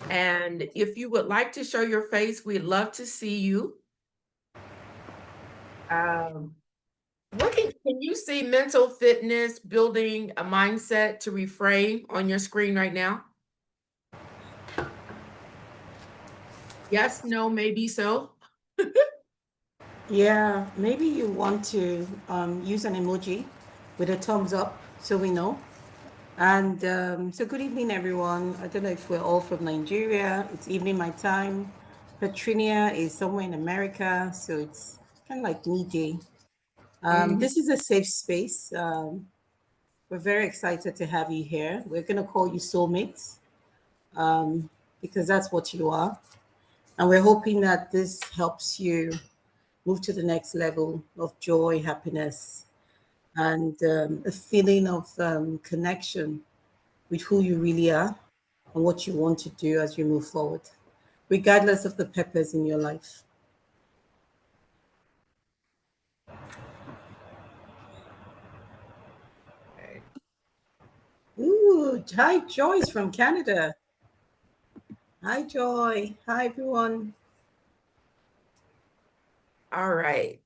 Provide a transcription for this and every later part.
And if you would like to show your face, we'd love to see you. Um, can you see mental fitness, building a mindset to reframe on your screen right now? Yes, no, maybe so. Yeah, maybe you want to use an emoji with a thumbs up so we know. And so, good evening, everyone. I don't know if we're all from Nigeria. It's evening my time. Petrinia is somewhere in America, so it's kind of like midday. Mhm. This is a safe space. We're very excited to have you here. We're going to call you soulmates because that's what you are. And we're hoping that this helps you move to the next level of joy, happiness, and a feeling of connection with who you really are and what you want to do as you move forward, regardless of the peppers in your life. Okay. Ooh, hi, Joyce from Canada. Hi, Joy. Hi, everyone. All right.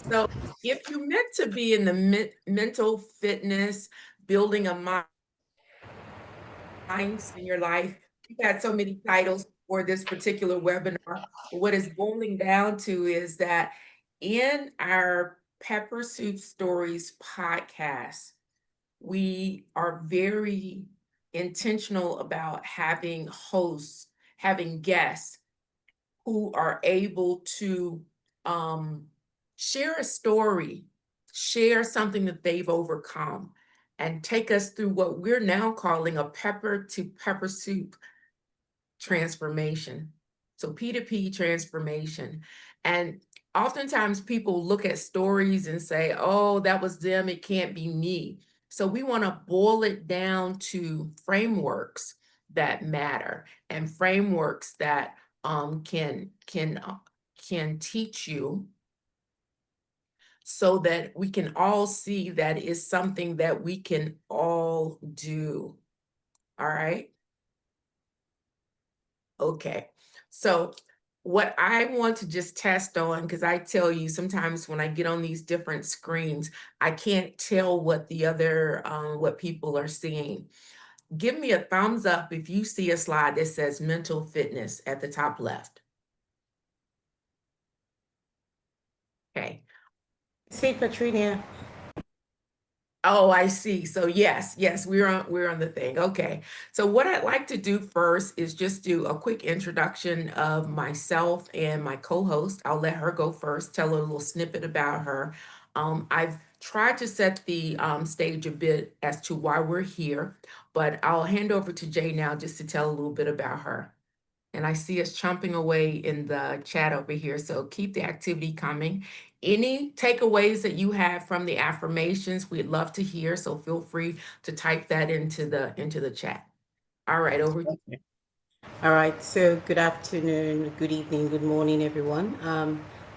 So if you meant to be in the mental fitness, building a minds in your life. You've had so many titles for this particular webinar. But what it's boiling down to is that in our Peppersoup Stories podcast, we are very intentional about having hosts, having guests who are able to um, share a story, share something that they've overcome, and take us through what we're now calling a pepper to pepper soup transformation. So P2P transformation. And oftentimes people look at stories and say, oh, that was them, it can't be me. So we want to boil it down to frameworks that matter and frameworks that can teach you so that we can all see that is something that we can all do. All right. Okay. So what I want to just test on, because I tell you sometimes when I get on these different screens, I can't tell what the other what people are seeing. Give me a thumbs up if you see a slide that says mental fitness at the top left. Okay. See, Petrinia. Oh, I see. So yes, we're on the thing. Okay. So what I'd like to do first is just do a quick introduction of myself and my co-host. I'll let her go first, tell a little snippet about her. I've tried to set the stage a bit as to why we're here, but I'll hand over to Jay now just to tell a little bit about her. And I see us chomping away in the chat over here. So keep the activity coming. Any takeaways that you have from the affirmations, we'd love to hear. So feel free to type that into the chat. All right, over to you. All right, so good afternoon, good evening, good morning, everyone.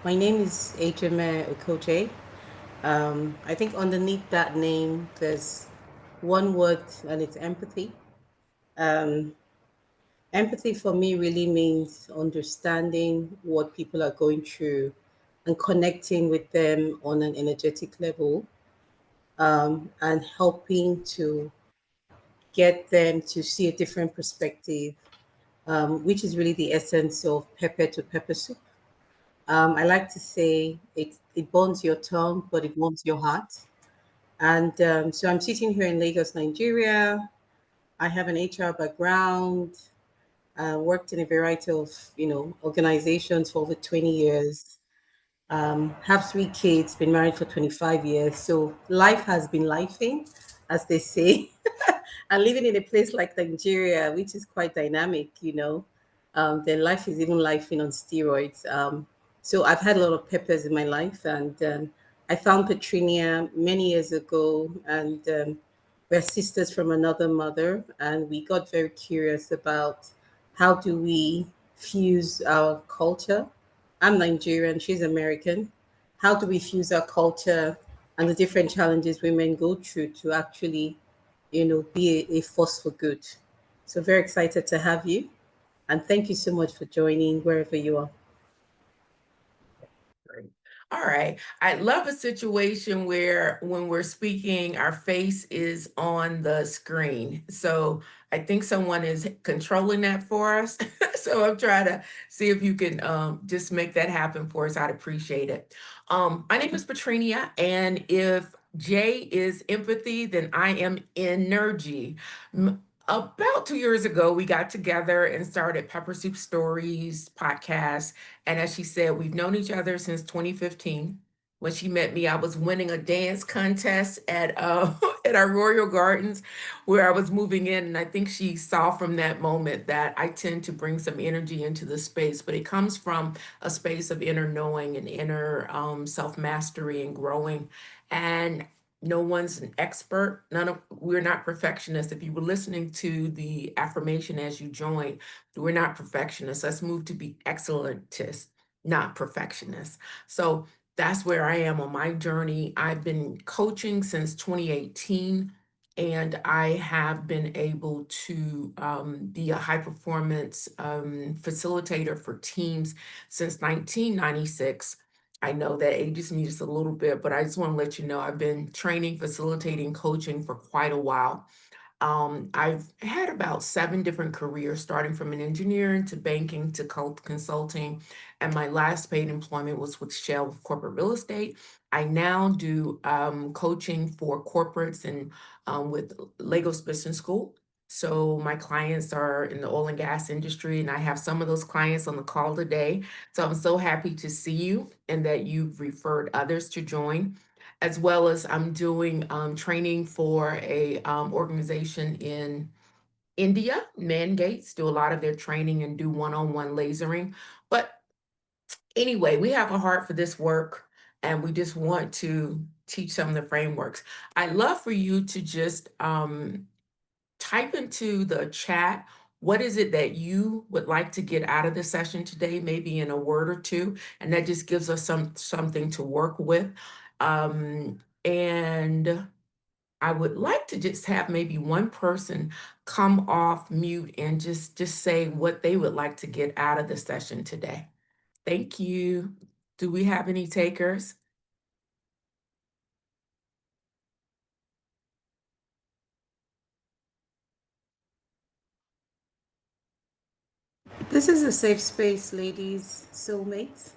My name is Ejime Okoche. I think underneath that name, there's one word, and it's empathy. Um, Empathy for me really means understanding what people are going through and connecting with them on an energetic level, and helping to get them to see a different perspective, which is really the essence of pepper to pepper soup. I like to say it burns your tongue, but it warms your heart. And so I'm sitting here in Lagos, Nigeria. I have an HR background. Worked in a variety of organizations for over 20 years. Have three kids. Been married for 25 years. So life has been lifing, as they say. And living in a place like Nigeria, which is quite dynamic, then life is even lifing on steroids. So I've had a lot of peppers in my life, and I found Petrinia many years ago, and we're sisters from another mother, and we got very curious about how do we fuse our culture. I'm Nigerian, she's American. How do we fuse our culture and the different challenges women go through to actually be a force for good? So very excited to have you. And thank you so much for joining wherever you are. Great. All right. I love a situation where when we're speaking, our face is on the screen. So I think someone is controlling that for us. So I'm trying to see if you can just make that happen for us. I'd appreciate it. My name is Patrinia, and if J is empathy, then I am energy. About 2 years ago, we got together and started Peppersoup Stories podcast. And as she said, we've known each other since 2015. When she met me, I was winning a dance contest at at our Royal Gardens where I was moving in. And I think she saw from that moment that I tend to bring some energy into the space, but it comes from a space of inner knowing and inner self-mastery and growing. And no one's an expert. We're not perfectionists. If you were listening to the affirmation as you joined, we're not perfectionists. Let's move to be excellentists, not perfectionists. So that's where I am on my journey. I've been coaching since 2018, and I have been able to be a high performance facilitator for teams since 1996. I know that ages me just a little bit, but I just want to let you know I've been training, facilitating, coaching for quite a while. I've had about 7 different careers, starting from an engineer to banking to consulting. And my last paid employment was with Shell Corporate Real Estate. I now do coaching for corporates and with Lagos Business School. So my clients are in the oil and gas industry, and I have some of those clients on the call today. So I'm so happy to see you and that you've referred others to join, as well as I'm doing training for a organization in India, Mangates, do a lot of their training and do one-on-one lasering. But anyway, we have a heart for this work, and we just want to teach some of the frameworks. I'd love for you to just type into the chat, what is it that you would like to get out of the session today, maybe in a word or two, and that just gives us something to work with. And I would like to just have maybe one person come off mute and just say what they would like to get out of the session today. Thank you. Do we have any takers? This is a safe space, ladies, soulmates.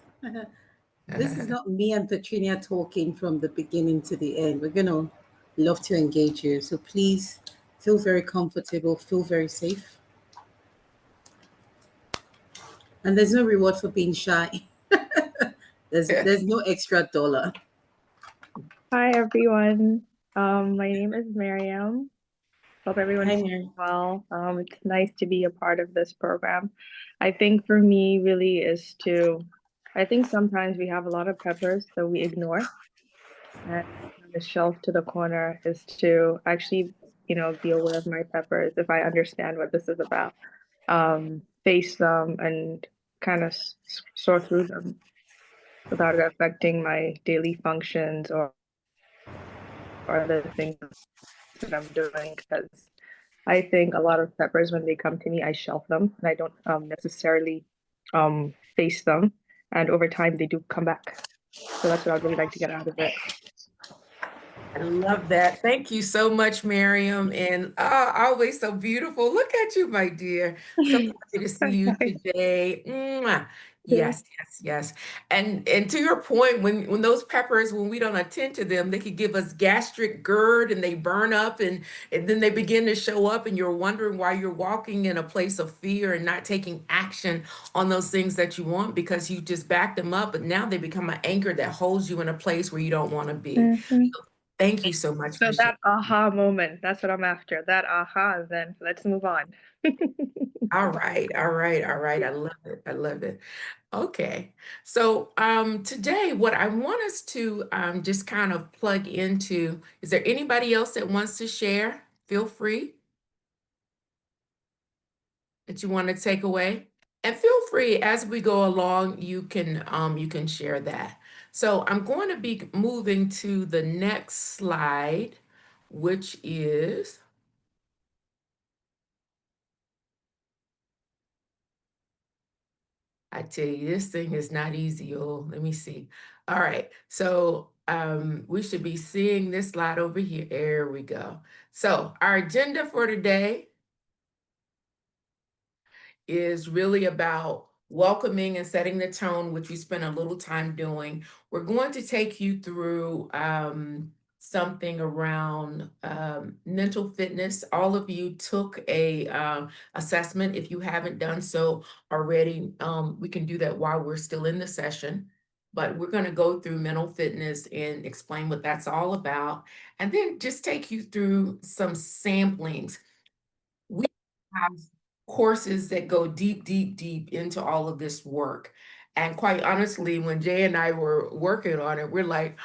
This is not me and Petunia talking from the beginning to the end. We're going to love to engage you. So please feel very comfortable, feel very safe. And there's no reward for being shy. There's no extra dollar. Hi everyone. My name is Miriam. Hope Hi, everyone's doing Mary. well. It's nice to be a part of this program. I think for me really is to, I think sometimes we have a lot of peppers that we ignore, and on the shelf to the corner is to actually, be aware of my peppers if I understand what this is about. Face them and kind of sort through them without it affecting my daily functions or the things that I'm doing, because I think a lot of peppers, when they come to me, I shelf them and I don't necessarily face them. And over time, they do come back. So that's what I'd really like to get out of it. I love that. Thank you so much, Miriam. And always so beautiful. Look at you, my dear. So happy to see you today. Mwah. Yeah. Yes, yes, yes. And to your point, when those peppers, when we don't attend to them, they could give us gastric GERD and they burn up and then they begin to show up and you're wondering why you're walking in a place of fear and not taking action on those things that you want because you just backed them up, but now they become an anchor that holds you in a place where you don't want to be. Mhm. Thank you so much So for sharing. that aha moment, that's what I'm after. That aha, then let's move on. All right, all right, all right. I love it. I love it. Okay. So today what I want us to just kind of plug into, is there anybody else that wants to share? Feel free that you want to take away. And feel free as we go along, you can share that. So I'm going to be moving to the next slide, which is I tell you, this thing is not easy. Oh, let me see. All right. So we should be seeing this slide over here. There we go. So our agenda for today is really about welcoming and setting the tone, which we spent a little time doing. We're going to take you through something around mental fitness. All of you took a assessment. If you haven't done so already, we can do that while we're still in the session. But we're going to go through mental fitness and explain what that's all about, and then just take you through some samplings. We have courses that go deep, deep, deep into all of this work. And quite honestly, when Jay and I were working on it, we're like,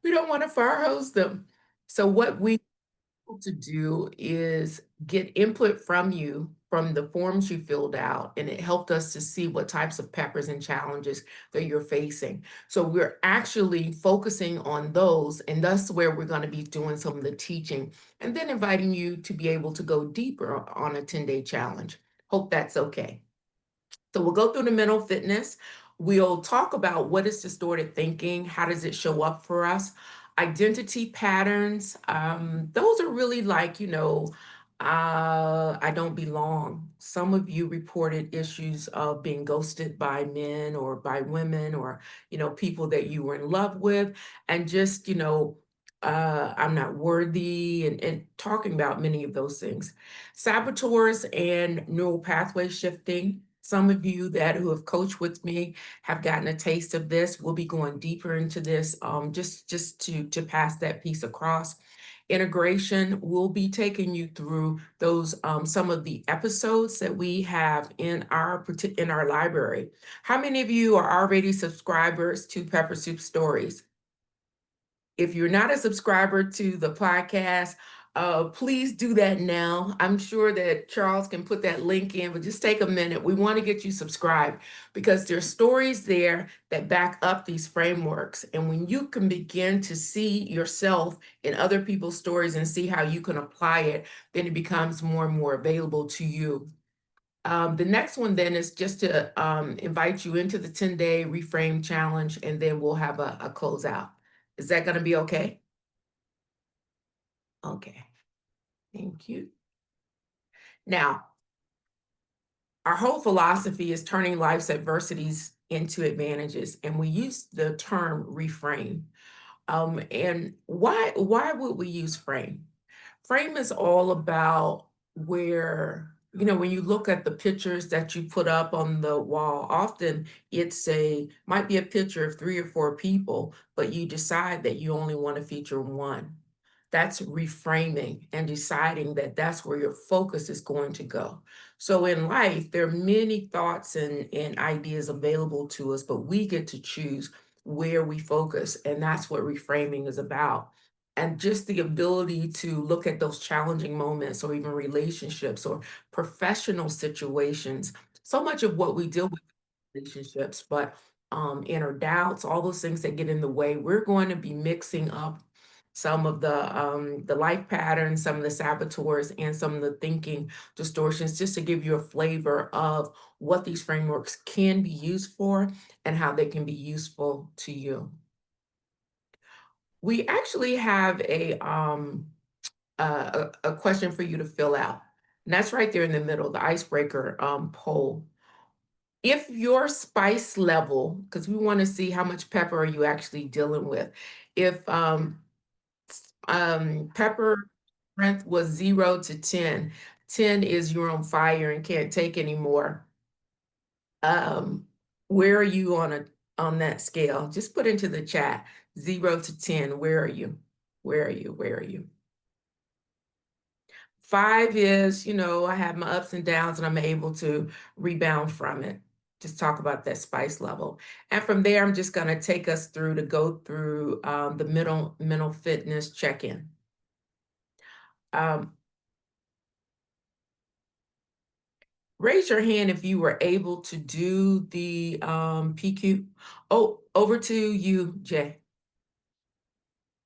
we don't want to fire hose them. So what we to do is get input from you from the forms you filled out, and it helped us to see what types of peppers and challenges that you're facing. So we're actually focusing on those, and that's where we're going to be doing some of the teaching, and then inviting you to be able to go deeper on a 10-day challenge. Hope that's okay. So we'll go through the mental fitness. We'll talk about what is distorted thinking, how does it show up for us, identity patterns. Those are really like, I don't belong. Some of you reported issues of being ghosted by men or by women or, people that you were in love with, and just, I'm not worthy, and talking about many of those things. Saboteurs and neural pathway shifting. Some of you that who have coached with me have gotten a taste of this. We'll be going deeper into this, just to pass that piece across. Integration, we'll be taking you through those some of the episodes that we have in our library. How many of you are already subscribers to Peppersoup Stories? If you're not a subscriber to the podcast, please do that now. I'm sure that Charles can put that link in, but just take a minute. We want to get you subscribed because there's stories there that back up these frameworks. And when you can begin to see yourself in other people's stories and see how you can apply it, then it becomes more and more available to you. The next one then is just to invite you into the 10-day reframe challenge, and then we'll have a closeout. Is that going to be okay? Okay, thank you. Now, our whole philosophy is turning life's adversities into advantages, and we use the term reframe. And why would we use frame? Frame is all about where, when you look at the pictures that you put up on the wall, often might be a picture of 3 or 4 people, but you decide that you only want to feature one. That's reframing and deciding that that's where your focus is going to go. So in life, there are many thoughts and ideas available to us, but we get to choose where we focus. And that's what reframing is about. And just the ability to look at those challenging moments or even relationships or professional situations. So much of what we deal with in relationships, but inner doubts, all those things that get in the way, we're going to be mixing up some of the life patterns, some of the saboteurs, and some of the thinking distortions, just to give you a flavor of what these frameworks can be used for and how they can be useful to you. We actually have a question for you to fill out, and that's right there in the middle, the icebreaker poll. If your spice level, because we want to see how much pepper are you actually dealing with. If pepper strength was 0 to 10, 10 is you're on fire and can't take anymore. Where are you on that scale? Just put into the chat 0 to 10. Where are you? Where are you? Where are you? 5 is, I have my ups and downs and I'm able to rebound from it. Just talk about that spice level. And from there, I'm just going to take us through to go through the mental fitness check-in. Um, Raise your hand if you were able to do the PQ. Oh, over to you, Jay.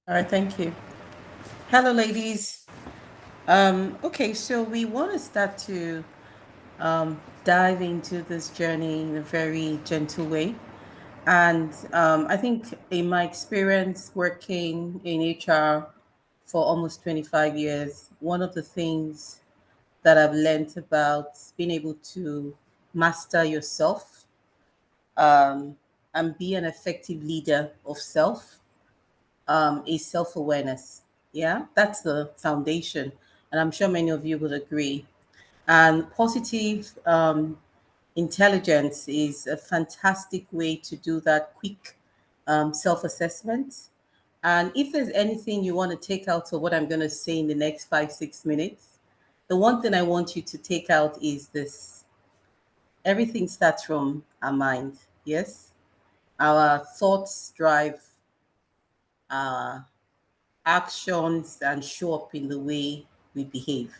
All right, thank you. Hello, ladies. Okay, so we want to start to dive into this journey in a very gentle way. And I think in my experience working in HR for almost 25 years, one of the things that I've learned about being able to master yourself um, and be an effective leader of self is self awareness. Yeah, that's the foundation. And I'm sure many of you would agree. And positive intelligence is a fantastic way to do that quick self assessment. And if there's anything you want to take out of what I'm going to say in the next 5, 6 minutes, the one thing I want you to take out is this: everything starts from our mind. Yes, our thoughts drive our actions and show up in the way we behave,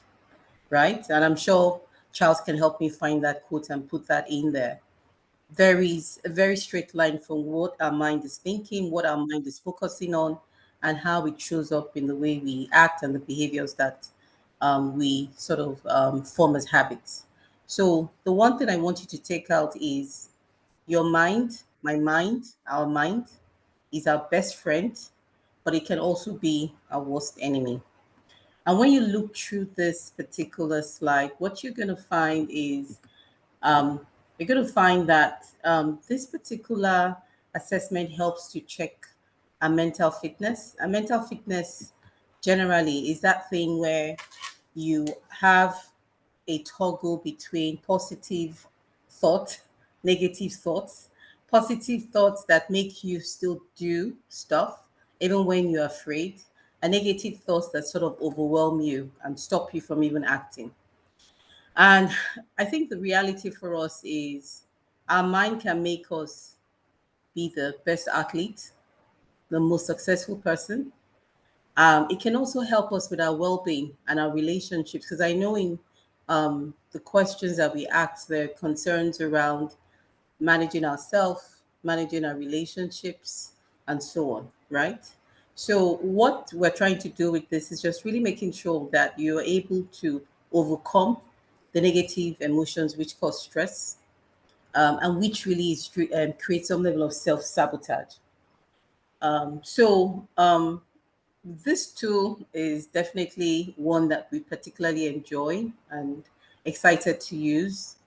right? And I'm sure Charles can help me find that quote and put that in there. There is a very straight line from what our mind is thinking, what our mind is focusing on, and how it shows up in the way we act and the behaviors that we sort of form as habits. So, the one thing I want you to take out is your mind, my mind, our mind is our best friend, but it can also be our worst enemy. And when you look through this particular slide, what you're going to find is um, you're going to find that this particular assessment helps to check a mental fitness. A mental fitness generally is that thing where you have a toggle between positive thought, negative thoughts, positive thoughts that make you still do stuff even when you're afraid, and negative thoughts that sort of overwhelm you and stop you from even acting. And I think the reality for us is our mind can make us be the best athlete, the most successful person. It can also help us with our well being and our relationships, because I know in the questions that we ask, there are concerns around managing ourselves, managing our relationships, and so on, right? So, what we're trying to do with this is just really making sure that you're able to overcome the negative emotions which cause stress and which really is, create some level of self sabotage. This tool is definitely one that we particularly enjoy and excited to use.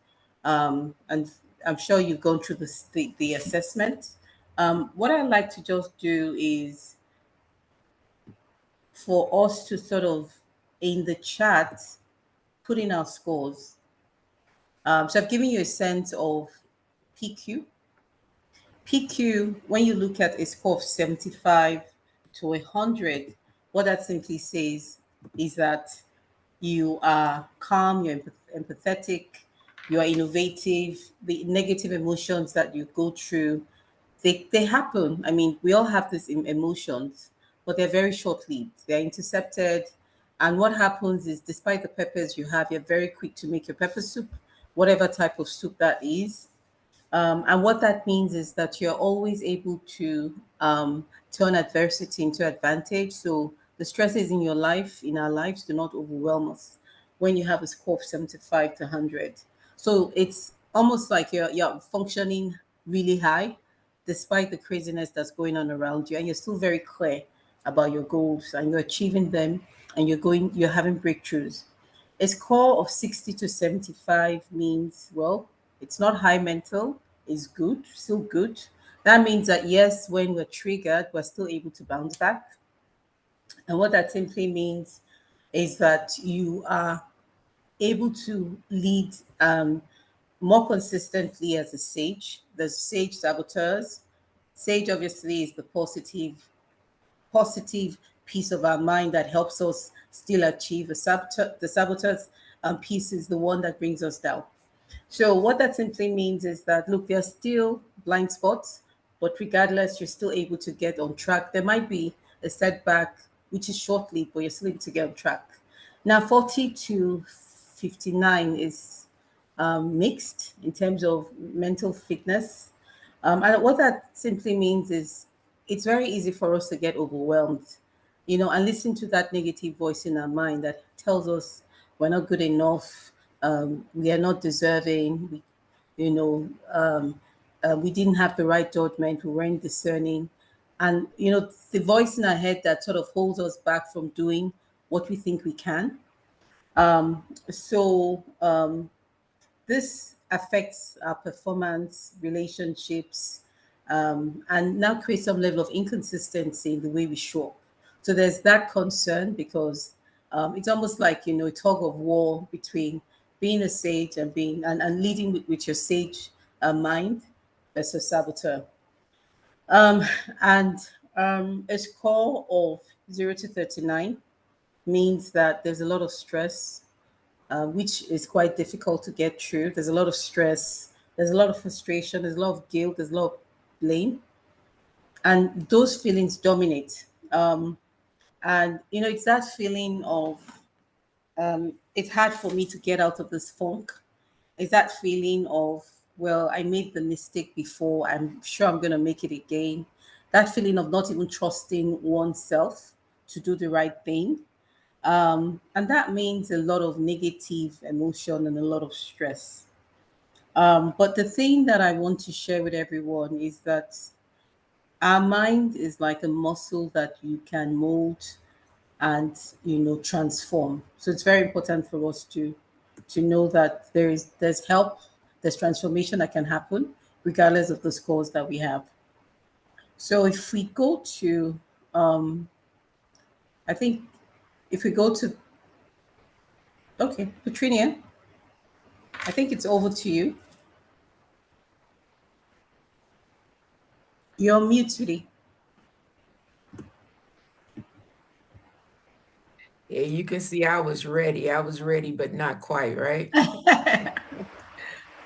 And I'm sure you've gone through the assessment. What I like to just do is for us to sort of in the chat put in our scores. So I've given you a sense of PQ. PQ, when you look at a score of 75 to 100, what that simply says is that you are calm, you're empathetic, you are innovative. The negative emotions that you go through, they happen. I mean, we all have these emotions, but they're very short-lived. They're intercepted. And what happens is, despite the peppers you have, you're very quick to make your pepper soup, whatever type of soup that is. And what that means is that you're always able to turn adversity into advantage. So the stresses in your life, in our lives, do not overwhelm us when you have a score of 75 to 100. So it's almost like you're functioning really high despite the craziness that's going on around you. And you're still very clear about your goals and you're achieving them and you're having breakthroughs. A score of 60 to 75 means, well, it's not high mental, it's good, still good. That means that, yes, when we're triggered, we're still able to bounce back. And what that simply means is that you are able to lead more consistently as a sage. The sage saboteurs. Sage obviously is the positive piece of our mind that helps us still achieve. The saboteurs piece is the one that brings us down. So what that simply means is that, look, there's still blind spots, but regardless, you're still able to get on track. There might be a setback, which is short-lived, but you're still able to get on track. Now, 40 to 59 is mixed in terms of mental fitness. And what that simply means is it's very easy for us to get overwhelmed, and listen to that negative voice in our mind that tells us we're not good enough, We are not deserving. You know, we didn't have the right judgment. We weren't discerning, and the voice in our head that sort of holds us back from doing what we think we can. So this affects our performance, relationships, and now creates some level of inconsistency in the way we show up. So there's that concern because it's almost like a tug of war between being a sage and and leading with your sage mind versus saboteur. Um, and a score of 0 to 39 means that there's a lot of stress, which is quite difficult to get through. There's a lot of stress, there's a lot of frustration, there's a lot of guilt, there's a lot of blame, and those feelings dominate. And it's that feeling of it's hard for me to get out of this funk. It's that feeling of, well, I made the mistake before, I'm sure I'm going to make it again. That feeling of not even trusting oneself to do the right thing. And that means a lot of negative emotion and a lot of stress. But the thing that I want to share with everyone is that our mind is like a muscle that you can mold and transform. So it's very important for us to know that there's help, there's transformation that can happen regardless of the scores that we have. So if we go to I think if we go to okay, Patrinia, I think it's over to you. You're on mute, sweetie. Yeah, you can see I was ready. I was ready, but not quite, right?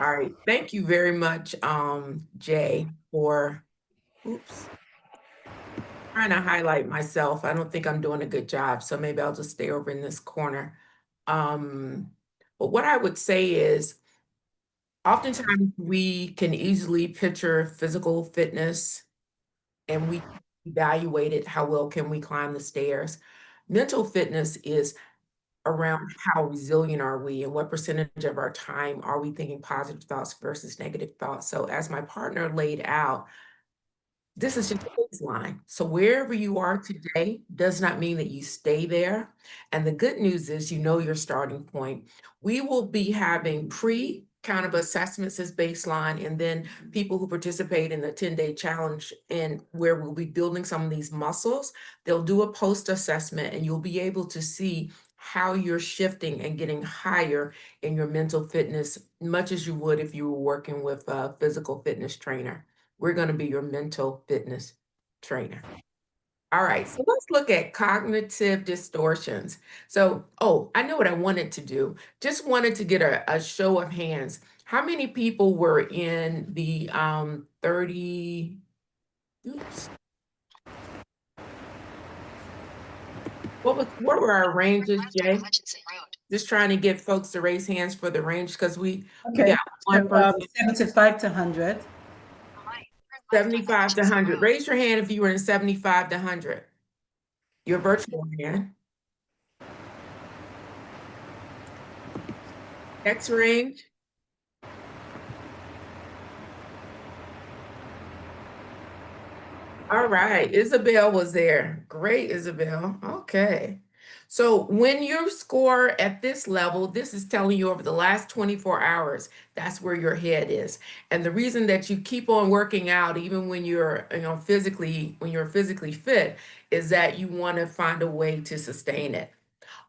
All right. Thank you very much, Jay, for oops. Trying to highlight myself. I don't think I'm doing a good job, so maybe I'll just stay over in this corner. But what I would say is oftentimes we can easily picture physical fitness and we evaluate it, how well can we climb the stairs. Mental fitness is around how resilient are we and what percentage of our time are we thinking positive thoughts versus negative thoughts. So as my partner laid out, this is just a baseline. So wherever you are today does not mean that you stay there. And the good news is, your starting point. We will be having kind of assessments as baseline, and then people who participate in the 10-day challenge and where we'll be building some of these muscles, they'll do a post assessment and you'll be able to see how you're shifting and getting higher in your mental fitness, much as you would if you were working with a physical fitness trainer. We're going to be your mental fitness trainer. All right, so let's look at cognitive distortions. So, I know what I wanted to do. Just wanted to get a show of hands. How many people were in the 30, oops. What were our ranges, Jay? Just trying to get folks to raise hands for the range because we Okay. got one So person. 75 to 100. 75 to 100. Raise your hand if you were in 75 to 100. Your virtual hand. Next range. All right, Isabel was there. Great, Isabel. Okay. So when you score at this level, this is telling you over the last 24 hours, that's where your head is. And the reason that you keep on working out, even when you're, when you're physically fit, is that you want to find a way to sustain it.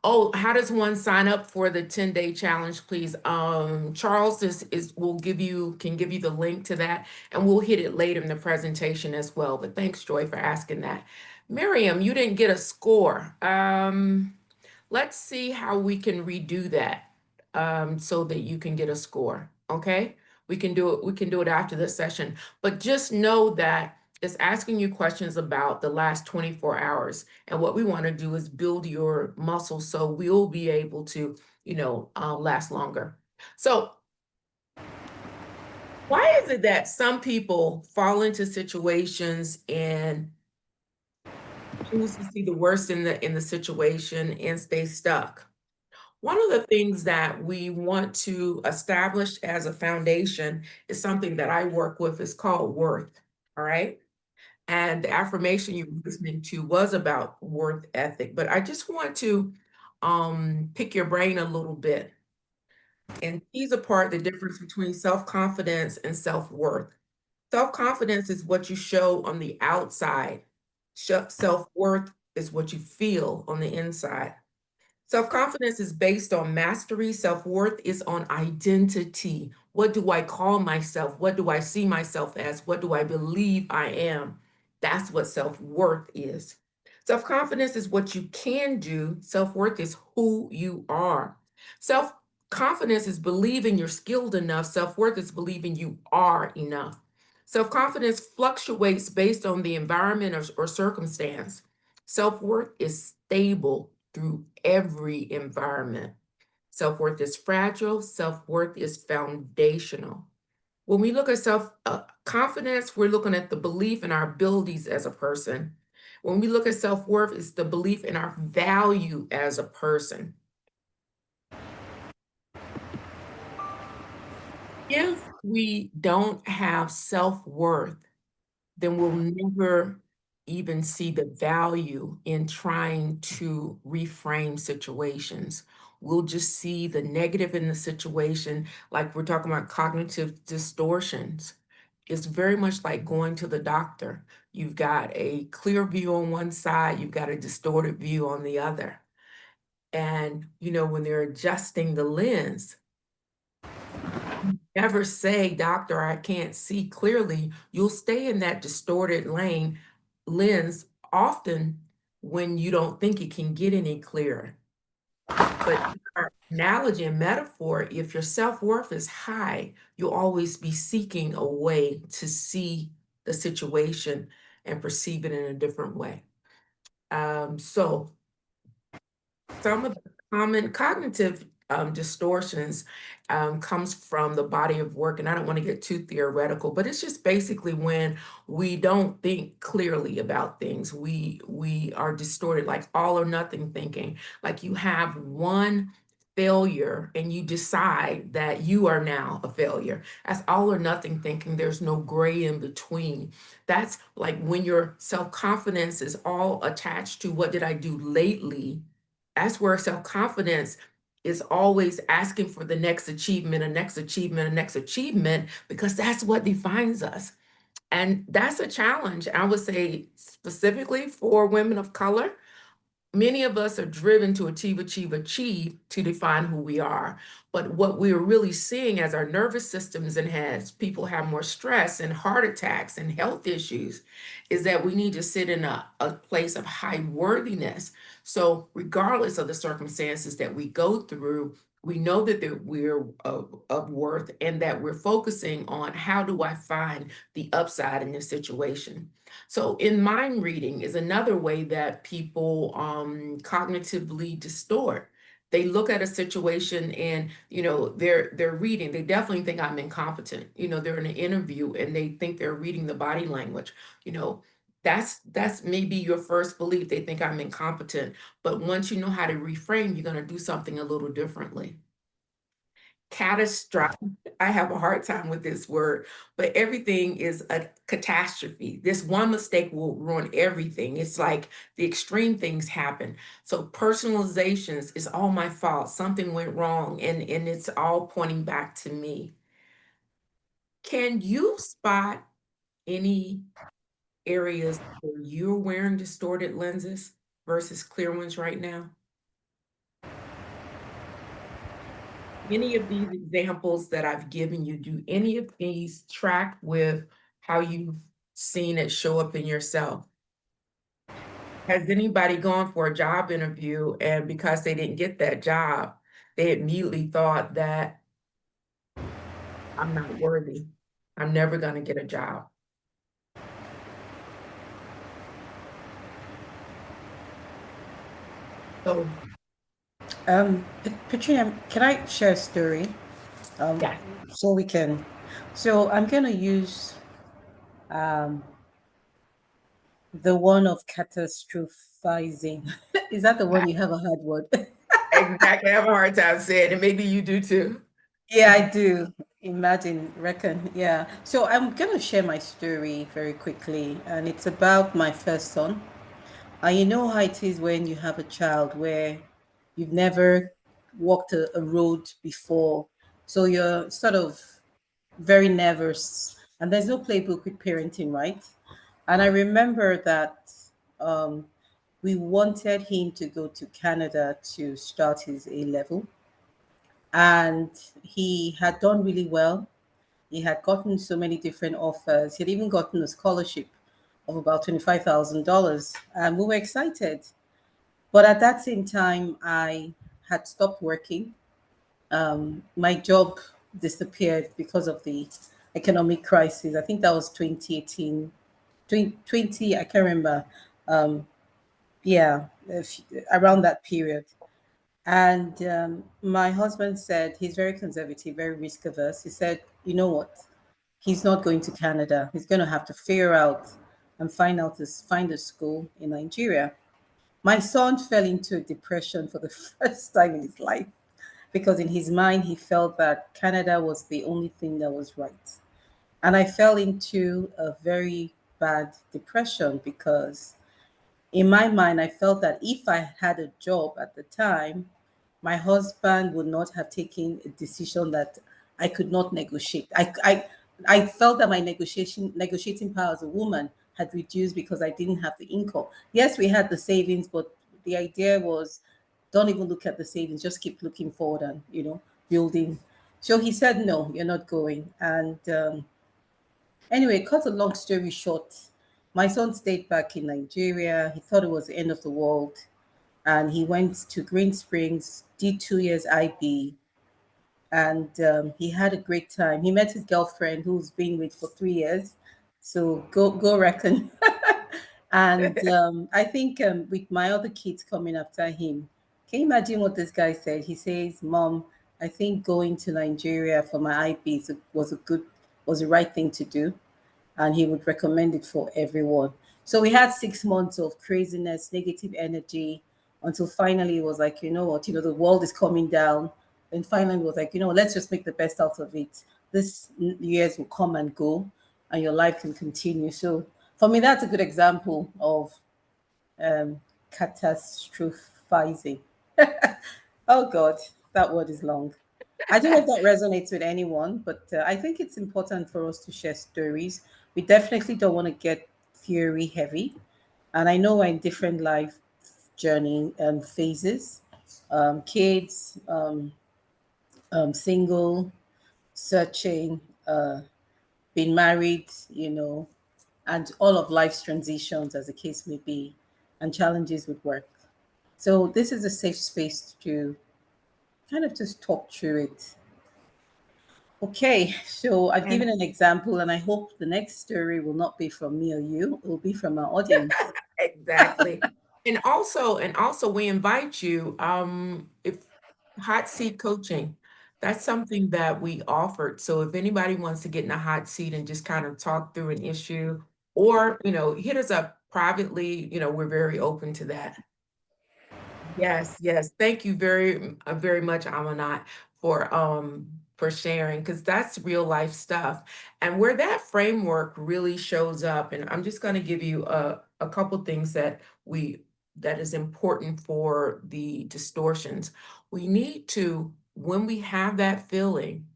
Oh, how does one sign up for the 10-day challenge, please? Charles can give you the link to that, and we'll hit it later in the presentation as well. But thanks, Joy, for asking that. Miriam, you didn't get a score. Let's see how we can redo that so that you can get a score. Okay, we can do it. We can do it after the session. But just know that it's asking you questions about the last 24 hours. And what we want to do is build your muscles so we'll be able to, last longer. So why is it that some people fall into situations and choose to see the worst in the situation and stay stuck? One of the things that we want to establish as a foundation is something that I work with. Is called worth. All right. And the affirmation you were listening to was about worth ethic. But I just want to pick your brain a little bit and tease apart the difference between self-confidence and self-worth. Self-confidence is what you show on the outside. Self-worth is what you feel on the inside. Self-confidence is based on mastery. Self-worth is on identity. What do I call myself? What do I see myself as? What do I believe I am? That's what self-worth is. Self-confidence is what you can do. Self-worth is who you are. Self-confidence is believing you're skilled enough. Self-worth is believing you are enough. Self-confidence fluctuates based on the environment or circumstance. Self-worth is stable through every environment. Self-worth is fragile, self-worth is foundational. When we look at self-confidence, we're looking at the belief in our abilities as a person. When we look at self-worth, it's the belief in our value as a person. If we don't have self-worth, then we'll never even see the value in trying to reframe situations. We'll just see the negative in the situation, like we're talking about cognitive distortions. It's very much like going to the doctor. You've got a clear view on one side, you've got a distorted view on the other. And, when they're adjusting the lens, never say, doctor, I can't see clearly. You'll stay in that distorted lens often when you don't think it can get any clearer. But our analogy and metaphor, if your self-worth is high, you'll always be seeking a way to see the situation and perceive it in a different way. So some of the common cognitive distortions comes from the body of work, and I don't want to get too theoretical, but it's just basically when we don't think clearly about things. We are distorted, like all or nothing thinking. Like you have one failure and you decide that you are now a failure. That's all or nothing thinking. There's no gray in between. That's like when your self-confidence is all attached to what did I do lately. That's where self-confidence is always asking for the next achievement, a next achievement, a next achievement, because that's what defines us. And that's a challenge, I would say, specifically for women of color. Many of us are driven to achieve, achieve, achieve to define who we are. But what we're really seeing as our nervous systems and as people have more stress and heart attacks and health issues is that we need to sit in a place of high worthiness. So regardless of the circumstances that we go through, we know that we're of worth and that we're focusing on how do I find the upside in this situation. So in mind reading is another way that people cognitively distort. They look at a situation and they're reading. They definitely think I'm incompetent. They're in an interview and they think they're reading the body language. You know, that's maybe your first belief. They think I'm incompetent. But once you know how to reframe, you're going to do something a little differently. Catastrophic. I have a hard time with this word, but everything is a catastrophe. This one mistake will ruin everything. It's like the extreme things happen. So personalizations is all my fault. Something went wrong and it's all pointing back to me. Can you spot any areas where you're wearing distorted lenses versus clear ones right now? Any of these examples that I've given you, do any of these track with how you've seen it show up in yourself? Has anybody gone for a job interview and because they didn't get that job, they immediately thought that I'm not worthy. I'm never going to get a job. So, Patricia, can I share a story? Um, yeah. so we can. So I'm gonna use um the one of catastrophizing. Is that the one you have a hard word? Exactly. I have a hard time saying it. Maybe you do too. Yeah, I do. Imagine, reckon. Yeah. So I'm gonna share my story very quickly, and it's about my first son. You know how it is when you have a child where you've never walked a road before, so you're sort of very nervous, and there's no playbook with parenting, right? And I remember that um, we wanted him to go to Canada to start his A level, and he had done really well. He had gotten so many different offers. He had even gotten a scholarship of about $25,000, and we were excited. But at that same time, I had stopped working. My job disappeared because of the economic crisis. I think that was 2018, 2020, I can't remember. Um, yeah, around that period. And my husband said he's very conservative, very risk averse. He said, you know what? He's not going to Canada. He's going to have to figure out and find a school in Nigeria. My son fell into a depression for the first time in his life because in his mind he felt that Canada was the only thing that was right. And I fell into a very bad depression because in my mind, I felt that if I had a job at the time, my husband would not have taken a decision that I could not negotiate. I felt that my negotiating power as a woman had reduced because I didn't have the income. Yes, we had the savings, but the idea was don't even look at the savings, just keep looking forward and building. So he said, no, you're not going. And anyway, cut a long story short, my son stayed back in Nigeria. He thought it was the end of the world. And he went to Green Springs, did 2 years IB, and he had a great time. He met his girlfriend who's been with for 3 years. So go reckon. And I think with my other kids coming after him, can you imagine what this guy said? He says, "Mom, I think going to Nigeria for my IB was the right thing to do, and he would recommend it for everyone." So we had 6 months of craziness, negative energy, until finally it was like, you know what, the world is coming down. And finally it was like, let's just make the best out of it. This years will come and go, and your life can continue. So for me, that's a good example of um, catastrophizing. Oh God, that word is long. I don't know if that resonates with anyone, but I think it's important for us to share stories. We definitely don't want to get theory heavy. And I know we're in different life journey phases. Kids, single, searching, being married, and all of life's transitions, as the case may be, and challenges with work. So this is a safe space to kind of just talk through it. Okay, so I've And given an example, and I hope the next story will not be from me or you. It will be from our audience. exactly. And also we invite you, if hot seat coaching, that's something that we offered. So if anybody wants to get in a hot seat and just kind of talk through an issue or, hit us up privately, we're very open to that. Yes, yes. Thank you very much, Amanat, for sharing because that's real life stuff. And where that framework really shows up, and I'm just going to give you a couple things that is important for the distortions. We need to, when we have that feeling,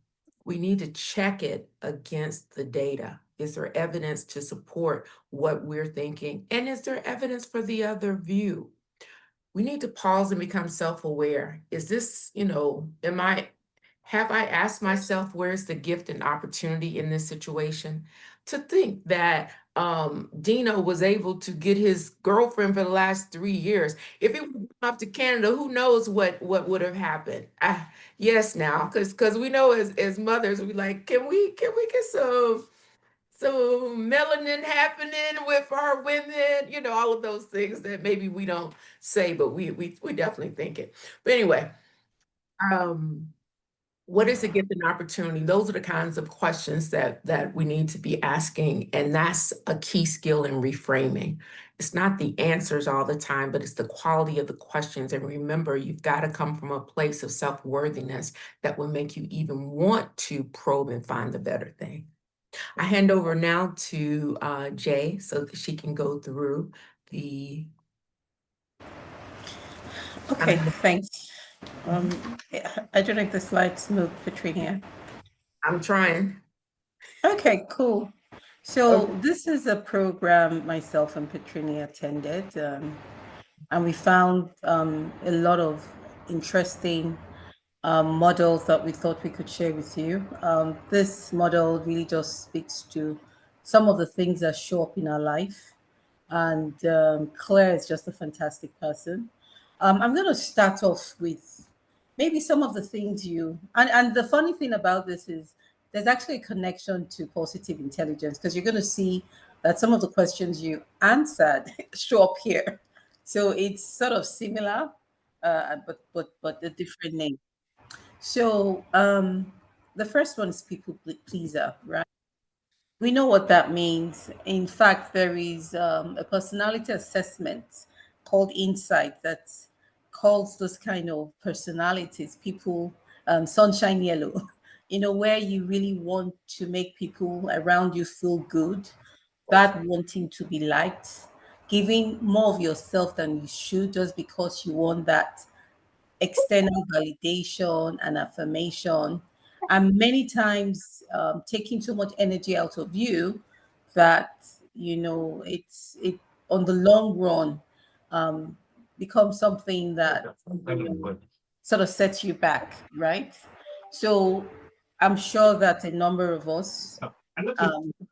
we need to check it against the data. Is there evidence to support what we're thinking? And is there evidence for the other view? We need to pause and become self-aware. Is this, have I asked myself where's the gift and opportunity in this situation? To think that Dino was able to get his girlfriend for the last 3 years. If he went off to Canada, who knows what would have happened? Yes, now, because we know as mothers, we like, can we get some melanin happening with our women, all of those things that maybe we don't say, but we definitely think it. But anyway, um, what is a gift and opportunity? Those are the kinds of questions that we need to be asking, and that's a key skill in reframing. It's not the answers all the time, but it's the quality of the questions. And remember, you've got to come from a place of self-worthiness that will make you even want to probe and find the better thing. I hand over now to Jay so that she can go through the. Okay, thanks. I don't know if the slides move, Katrina. I'm trying. Okay, cool. So Okay. this is a program myself and Petrina attended, and we found a lot of interesting models that we thought we could share with you. This model really just speaks to some of the things that show up in our life, and Claire is just a fantastic person. I'm going to start off with maybe some of the things and the funny thing about this is there's actually a connection to positive intelligence because you're going to see that some of the questions you answered show up here. So it's sort of similar, but a different name. So the first one is people pleaser, right? We know what that means. In fact, there is a personality assessment called Insight that calls those kind of personalities people sunshine yellow, where you really want to make people around you feel good, that wanting to be liked, giving more of yourself than you should just because you want that external validation and affirmation, and many times taking so much energy out of you that it on the long run um, becomes something that sort of sets you back, right? So I'm sure that a number of us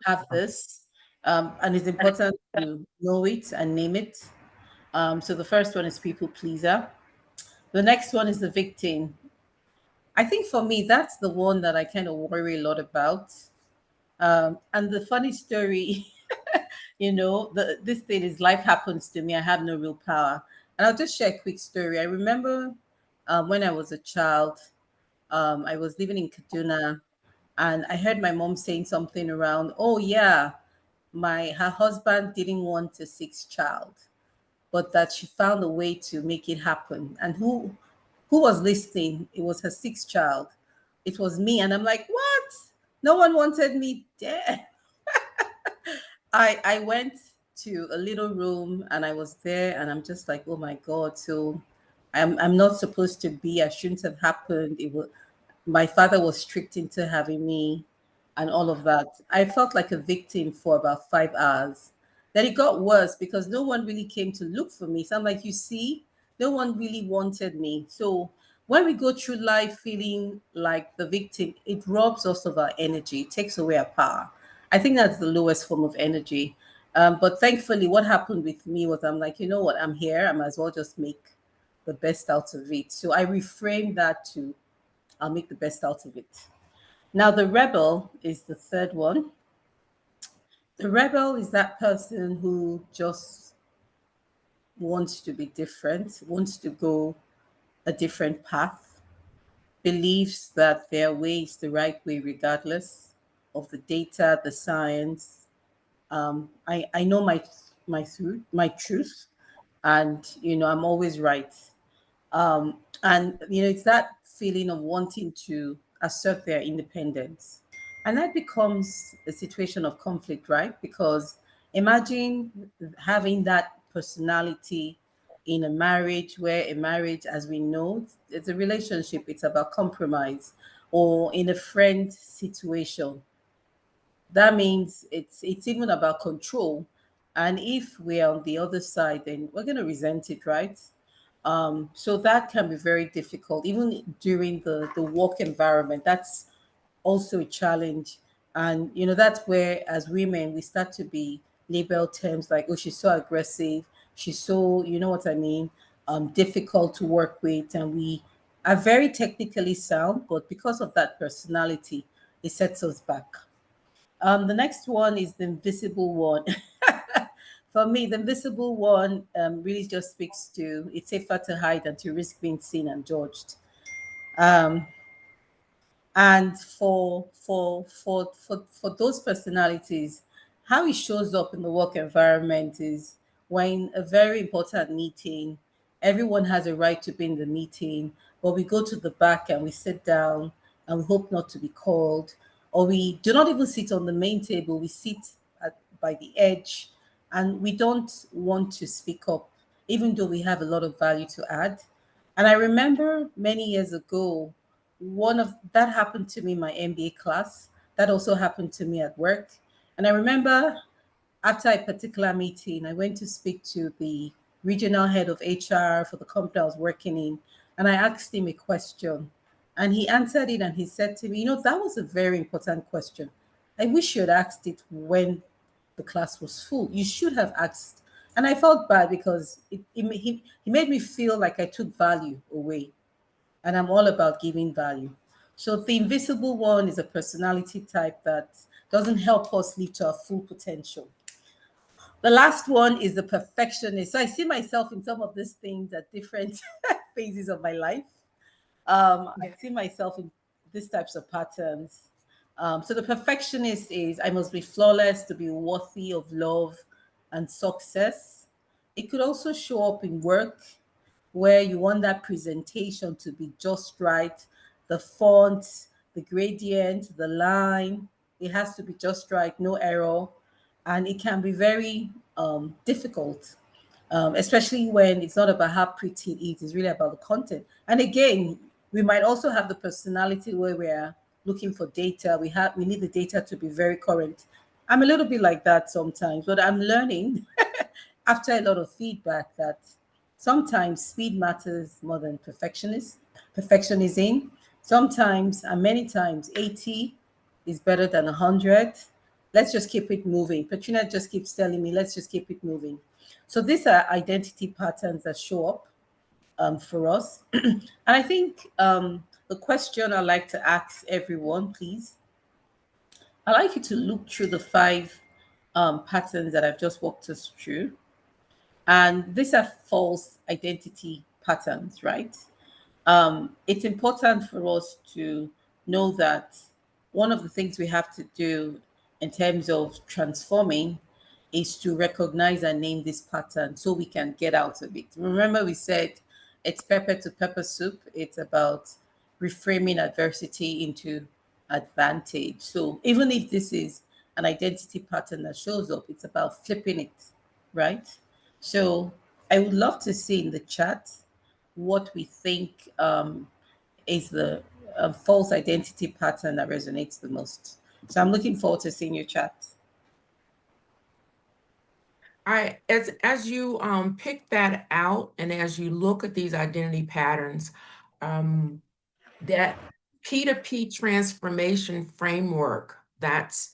have this, and it's important to know it and name it. So the first one is people pleaser. The next one is the victim. I think for me, that's the one that I kind of worry a lot about. And the funny story, this thing is life happens to me. I have no real power. And I'll just share a quick story. I remember when I was a child, I was living in Kaduna, and I heard my mom saying something around, oh, yeah, her husband didn't want a sixth child, but that she found a way to make it happen. And who was listening? It was her sixth child. It was me. And I'm like, what? No one wanted me there. I went to a little room and I was there and I'm just like, oh my God. So I'm not supposed to be, I shouldn't have happened. My father was strict into having me and all of that. I felt like a victim for about 5 hours. Then it got worse because no one really came to look for me. So I'm like, you see, no one really wanted me. So when we go through life feeling like the victim, it robs us of our energy, it takes away our power. I think that's the lowest form of energy. But thankfully, what happened with me was I'm like, you know what, I'm here. I might as well just make the best out of it. So I reframed that to I'll make the best out of it. Now, the rebel is the third one. The rebel is that person who just wants to be different, wants to go a different path, believes that their way is the right way, regardless of the data, the science. I know my truth, and I'm always right. And it's that feeling of wanting to assert their independence, and that becomes a situation of conflict, right? Because imagine having that personality in a marriage, where a marriage, as we know, it's a relationship, it's about compromise, or in a friend situation, that means it's even about control. And if we're on the other side, then we're going to resent it, right? So that can be very difficult, even during the work environment. That's also a challenge. And that's where, as women, we start to be labeled terms like, oh, she's so aggressive, she's so, you know what I mean, difficult to work with. And we are very technically sound, but because of that personality, it sets us back. The next one is the invisible one. For me, the invisible one really just speaks to it's safer to hide than to risk being seen and judged. Um, and for those personalities, how it shows up in the work environment is we're in a very important meeting. Everyone has a right to be in the meeting, but we go to the back and we sit down and we hope not to be called. Or we do not even sit on the main table, we sit by the edge, and we don't want to speak up, even though we have a lot of value to add. And I remember many years ago, one of that happened to me in my MBA class. That also happened to me at work. And I remember after a particular meeting, I went to speak to the regional head of HR for the company I was working in, and I asked him a question. And he answered it and he said to me, that was a very important question. I wish you had asked it when the class was full. You should have asked. And I felt bad because he made me feel like I took value away. And I'm all about giving value. So the invisible one is a personality type that doesn't help us live to our full potential. The last one is the perfectionist. So I see myself in some of these things at different phases of my life. I Yeah. see myself in these types of patterns. So the perfectionist is I must be flawless to be worthy of love and success. It could also show up in work where you want that presentation to be just right. The font, the gradient, the line, it has to be just right, no error. And it can be very difficult, especially when it's not about how pretty it is, it's really about the content. And again, we might also have the personality where we're looking for data. We need the data to be very current. I'm a little bit like that sometimes, but I'm learning after a lot of feedback that sometimes speed matters more than perfectionism. Sometimes and many times 80 is better than 100. Let's just keep it moving. Petrina just keeps telling me, let's just keep it moving. So these are identity patterns that show up for us. And I think the question I like to ask everyone, please, I'd like you to look through the five patterns that I've just walked us through. And these are false identity patterns, right? It's important for us to know that one of the things we have to do in terms of transforming is to recognize and name this pattern so we can get out of it. Remember, we said it's pepper to pepper soup. It's about reframing adversity into advantage. So even if this is an identity pattern that shows up, it's about flipping it, right? So I would love to see in the chat what we think is the false identity pattern that resonates the most. So I'm looking forward to seeing your chat. As you pick that out and as you look at these identity patterns, that P2P transformation framework that's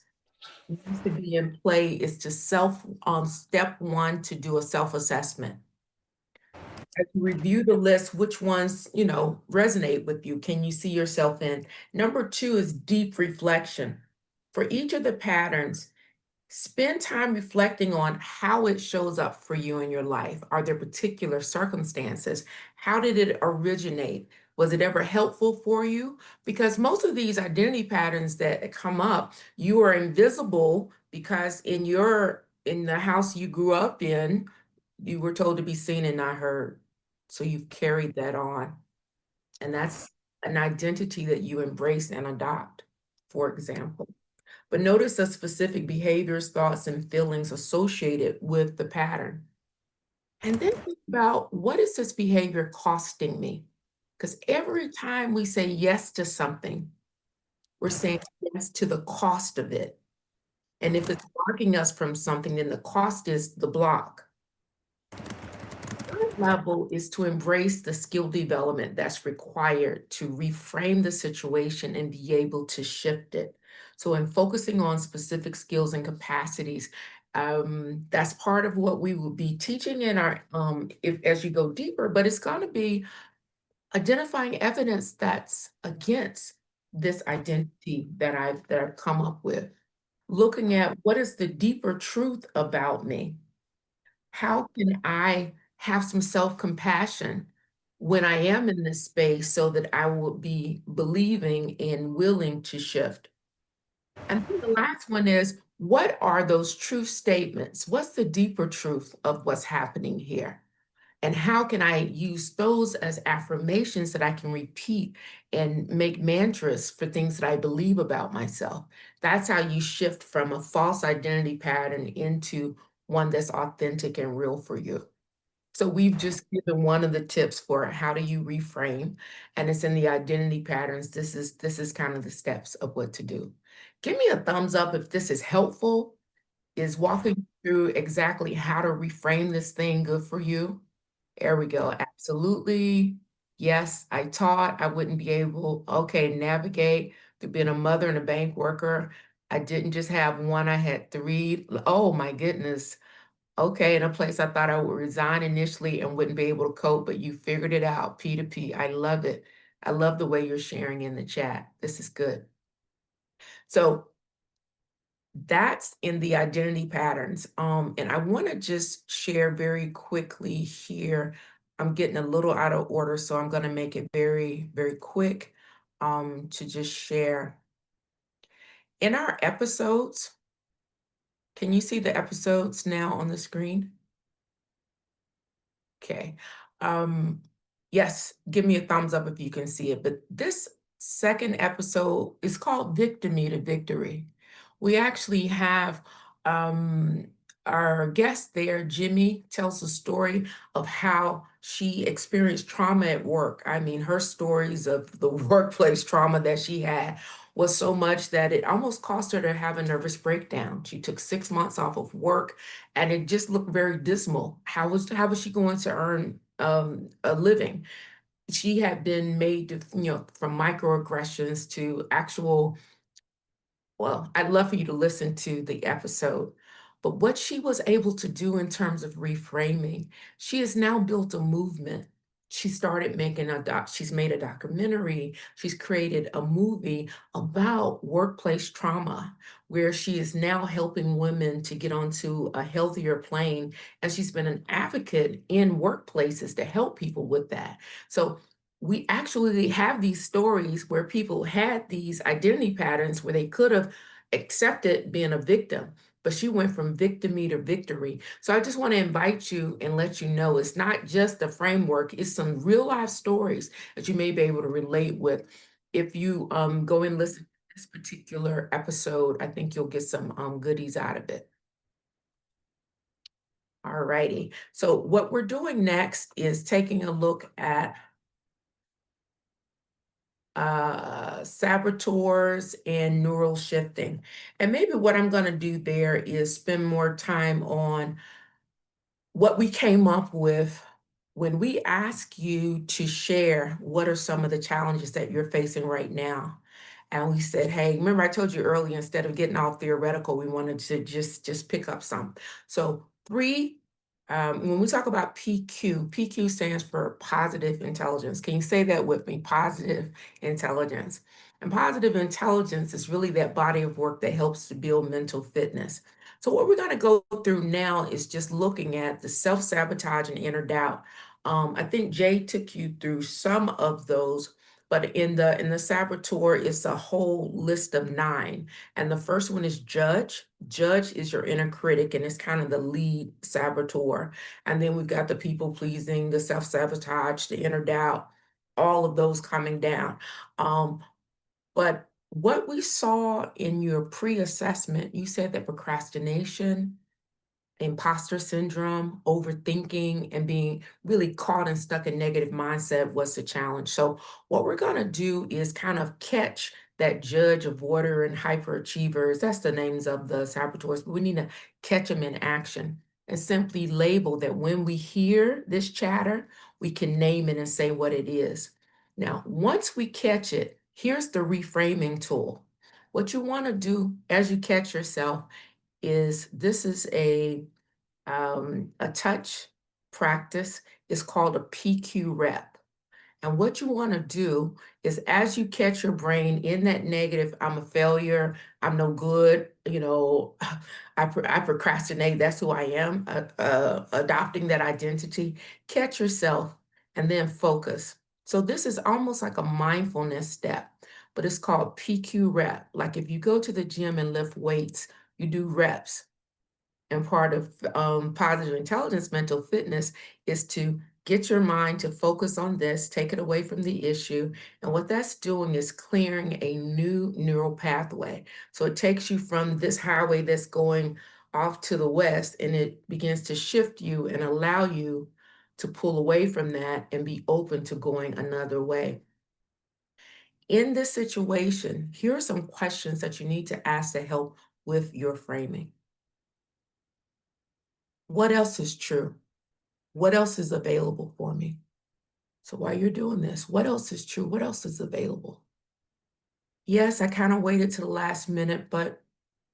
needs to be in play is to step one, to do a self-assessment. As you review the list, which ones, resonate with you? Can you see yourself in? Number two is deep reflection. For each of the patterns, spend time reflecting on how it shows up for you in your life. Are there particular circumstances? How did it originate? Was it ever helpful for you? Because most of these identity patterns that come up, you are invisible because in the house you grew up in, you were told to be seen and not heard. So you've carried that on. And that's an identity that you embrace and adopt, for example. But notice the specific behaviors, thoughts, and feelings associated with the pattern. And then think about, what is this behavior costing me? Because every time we say yes to something, we're saying yes to the cost of it. And if it's blocking us from something, then the cost is the block. Third level is to embrace the skill development that's required to reframe the situation and be able to shift it. So in focusing on specific skills and capacities, that's part of what we will be teaching in our as you go deeper, but it's going to be identifying evidence that's against this identity that I've come up with. Looking at what is the deeper truth about me. How can I have some self-compassion when I am in this space so that I will be believing and willing to shift? And then the last one is, what are those true statements? What's the deeper truth of what's happening here? And how can I use those as affirmations that I can repeat and make mantras for things that I believe about myself? That's how you shift from a false identity pattern into one that's authentic and real for you. So we've just given one of the tips for how do you reframe, and it's in the identity patterns. This is kind of the steps of what to do. Give me a thumbs up if this is helpful. Is walking through exactly how to reframe this thing good for you? There we go. Absolutely. Yes, I taught. I wouldn't be able, okay, navigate through being a mother and a bank worker. I didn't just have one, I had three. Oh my goodness. Okay, in a place I thought I would resign initially and wouldn't be able to cope, but you figured it out, P to P. I love it. I love the way you're sharing in the chat. This is good. So that's in the identity patterns. And I want to just share very quickly here. I'm getting a little out of order, so I'm going to make it very, very quick to just share. In our episodes, can you see the episodes now on the screen? Okay. Um, yes, give me a thumbs up if you can see it. But this second episode is called Victory to Victory. We actually have um, our guest there, Jimmy, tells a story of how she experienced trauma at work. I mean, her stories of the workplace trauma that she had was so much that it almost cost her to have a nervous breakdown. She took 6 months off of work and it just looked very dismal. How was she going to earn a living? She had been made to, from microaggressions to actual, well, I'd love for you to listen to the episode. But what she was able to do in terms of reframing, she has now built a movement. She started making she's made a documentary, she's created a movie about workplace trauma, where she is now helping women to get onto a healthier plane. And she's been an advocate in workplaces to help people with that. So we actually have these stories where people had these identity patterns where they could have accepted being a victim, but she went from victimy to victory. So I just want to invite you and let you know it's not just a framework, it's some real life stories that you may be able to relate with. If you go and listen to this particular episode, I think you'll get some goodies out of it. All righty. So what we're doing next is taking a look at saboteurs and neural shifting. And maybe what I'm going to do there is spend more time on what we came up with when we ask you to share what are some of the challenges that you're facing right now. And we said, hey, remember I told you earlier, instead of getting all theoretical, we wanted to just pick up some. So when we talk about PQ, PQ stands for positive intelligence. Can you say that with me? Positive intelligence. And positive intelligence is really that body of work that helps to build mental fitness. So what we're going to go through now is just looking at the self-sabotage and inner doubt. I think Jay took you through some of those, but in the saboteur, it's a whole list of 9. And the first one is judge. Judge is your inner critic, and it's kind of the lead saboteur. And then we've got the people pleasing, the self-sabotage, the inner doubt, all of those coming down. But what we saw in your pre-assessment, you said that procrastination, imposter syndrome, overthinking, and being really caught and stuck in negative mindset was the challenge. So what we're going to do is kind of catch that judge, avoider, and hyperachievers. That's the names of the saboteurs, but we need to catch them in action and simply label that when we hear this chatter, we can name it and say what it is. Now, once we catch it, here's the reframing tool. What you want to do as you catch yourself is this is a touch practice. Is called a PQ rep. And what you want to do is as you catch your brain in that negative, I'm a failure, I'm no good, I procrastinate, that's who I am, adopting that identity, catch yourself and then focus. So this is almost like a mindfulness step, but it's called PQ rep. Like if you go to the gym and lift weights, you do reps. And part of positive intelligence, mental fitness, is to get your mind to focus on this, take it away from the issue. And what that's doing is clearing a new neural pathway. So it takes you from this highway that's going off to the west, and it begins to shift you and allow you to pull away from that and be open to going another way. In this situation, here are some questions that you need to ask to help with your framing. What else is true? What else is available for me? So while you're doing this, what else is true? What else is available? Yes, I kind of waited to the last minute, but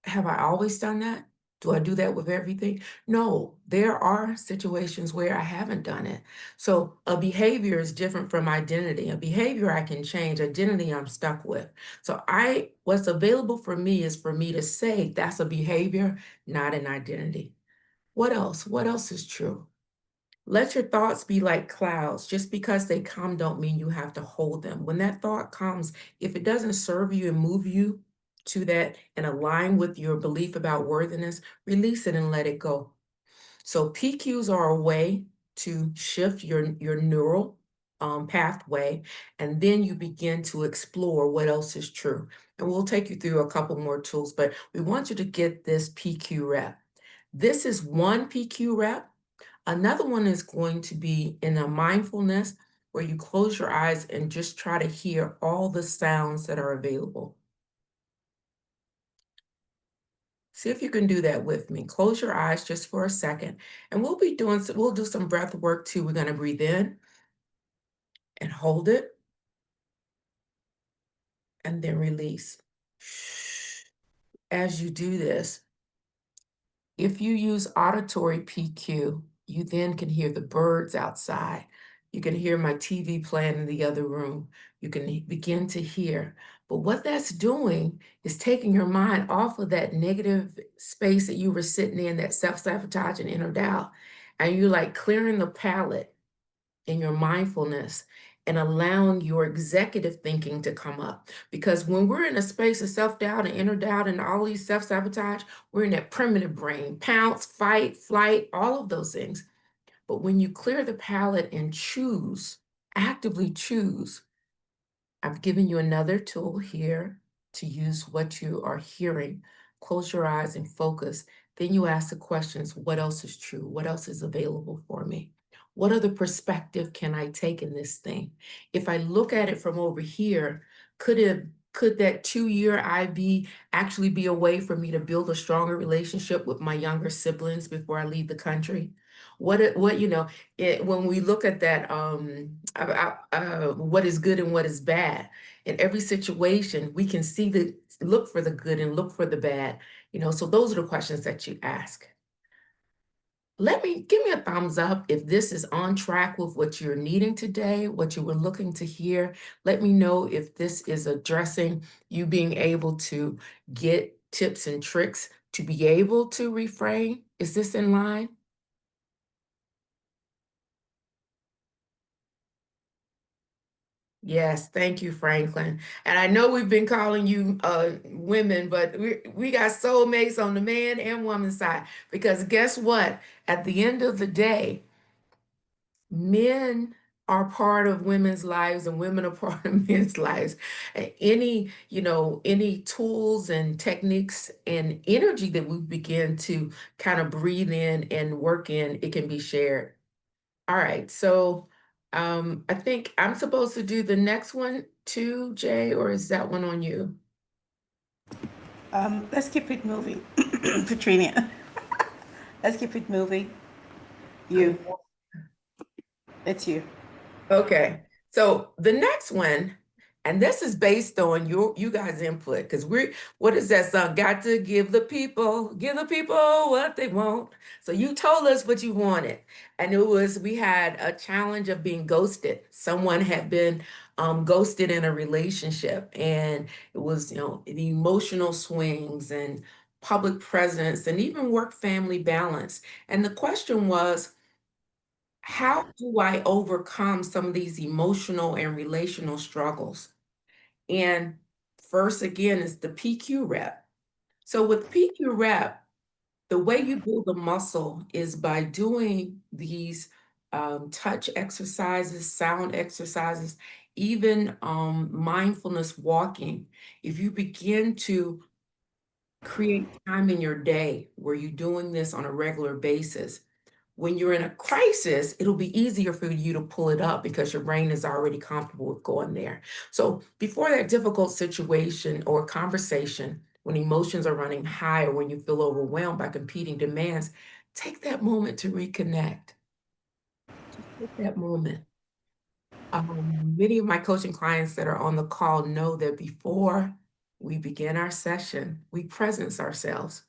have I always done that? Do I do that with everything? No, there are situations where I haven't done it. So a behavior is different from identity. A behavior I can change, identity I'm stuck with. So what's available for me is for me to say that's a behavior, not an identity. What else? What else is true? Let your thoughts be like clouds. Just because they come don't mean you have to hold them. When that thought comes, if it doesn't serve you and move you to that and align with your belief about worthiness, release it and let it go. So PQs are a way to shift your neural pathway, and then you begin to explore what else is true. And we'll take you through a couple more tools, but we want you to get this PQ rep. This is one PQ rep. Another one is going to be in a mindfulness where you close your eyes and just try to hear all the sounds that are available. See if you can do that with me. Close your eyes just for a second. And we'll do some breath work too. We're going to breathe in and hold it and then release. As you do this, if you use auditory PQ, you then can hear the birds outside. You can hear my TV playing in the other room. You can begin to hear. But what that's doing is taking your mind off of that negative space that you were sitting in, that self-sabotage and inner doubt. And you're like clearing the palette in your mindfulness and allowing your executive thinking to come up. Because when we're in a space of self-doubt and inner doubt and all these self-sabotage, we're in that primitive brain, pounce, fight, flight, all of those things. But when you clear the palette and choose, actively choose, I've given you another tool here to use what you are hearing. Close your eyes and focus. Then you ask the questions, what else is true? What else is available for me? What other perspective can I take in this thing? If I look at it from over here, could that 2-year IB actually be a way for me to build a stronger relationship with my younger siblings before I leave the country? When we look at that, what is good and what is bad, in every situation, we can look for the good and look for the bad. So those are the questions that you ask. Give me a thumbs up if this is on track with what you're needing today, what you were looking to hear. Let me know if this is addressing you being able to get tips and tricks to be able to reframe. Is this in line? Yes, thank you, Franklin. And I know we've been calling you women, but we got soulmates on the man and woman side. Because guess what? At the end of the day, men are part of women's lives and women are part of men's lives. Any tools and techniques and energy that we begin to kind of breathe in and work in, it can be shared. All right, so I think I'm supposed to do the next one too, Jay, or is that one on you? Let's keep it moving, Katrina. Let's keep it moving. You. It's you. Okay, so the next one, and this is based on you guys' input, because what is that song? Got to give the people what they want. So you told us what you wanted, and we had a challenge of being ghosted. Someone had been ghosted in a relationship, and it was, the emotional swings and public presence and even work-family balance. And the question was, how do I overcome some of these emotional and relational struggles? And first, again, is the PQ rep. So with PQ rep, the way you build the muscle is by doing these touch exercises, sound exercises, even mindfulness walking. If you begin to create time in your day where you're doing this on a regular basis, when you're in a crisis, it'll be easier for you to pull it up because your brain is already comfortable with going there. So before that difficult situation or conversation, when emotions are running high or when you feel overwhelmed by competing demands, take that moment to reconnect. Just take that moment. Many of my coaching clients that are on the call know that before we begin our session, we presence ourselves.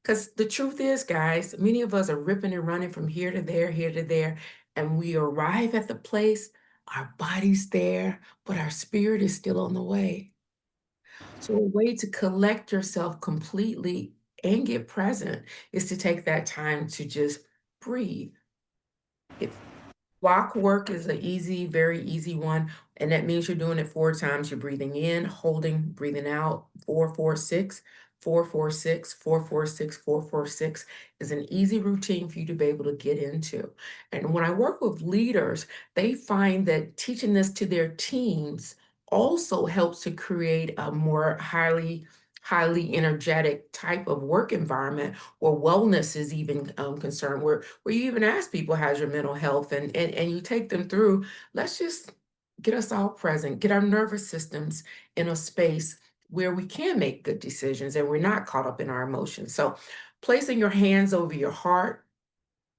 Because the truth is, guys, many of us are ripping and running from here to there, and we arrive at the place, our body's there, but our spirit is still on the way. So, a way to collect yourself completely and get present is to take that time to just breathe. It Block work is an easy, very easy one, and that means you're doing it 4 times. You're breathing in, holding, breathing out, 4, 4, 6, 4, 4, 6, 4, 4, 6, 4, 4, 6 is an easy routine for you to be able to get into. And when I work with leaders, they find that teaching this to their teams also helps to create a more highly energetic type of work environment where wellness is even concerned, where you even ask people, how's your mental health? And you take them through, let's just get us all present, get our nervous systems in a space where we can make good decisions and we're not caught up in our emotions. So placing your hands over your heart,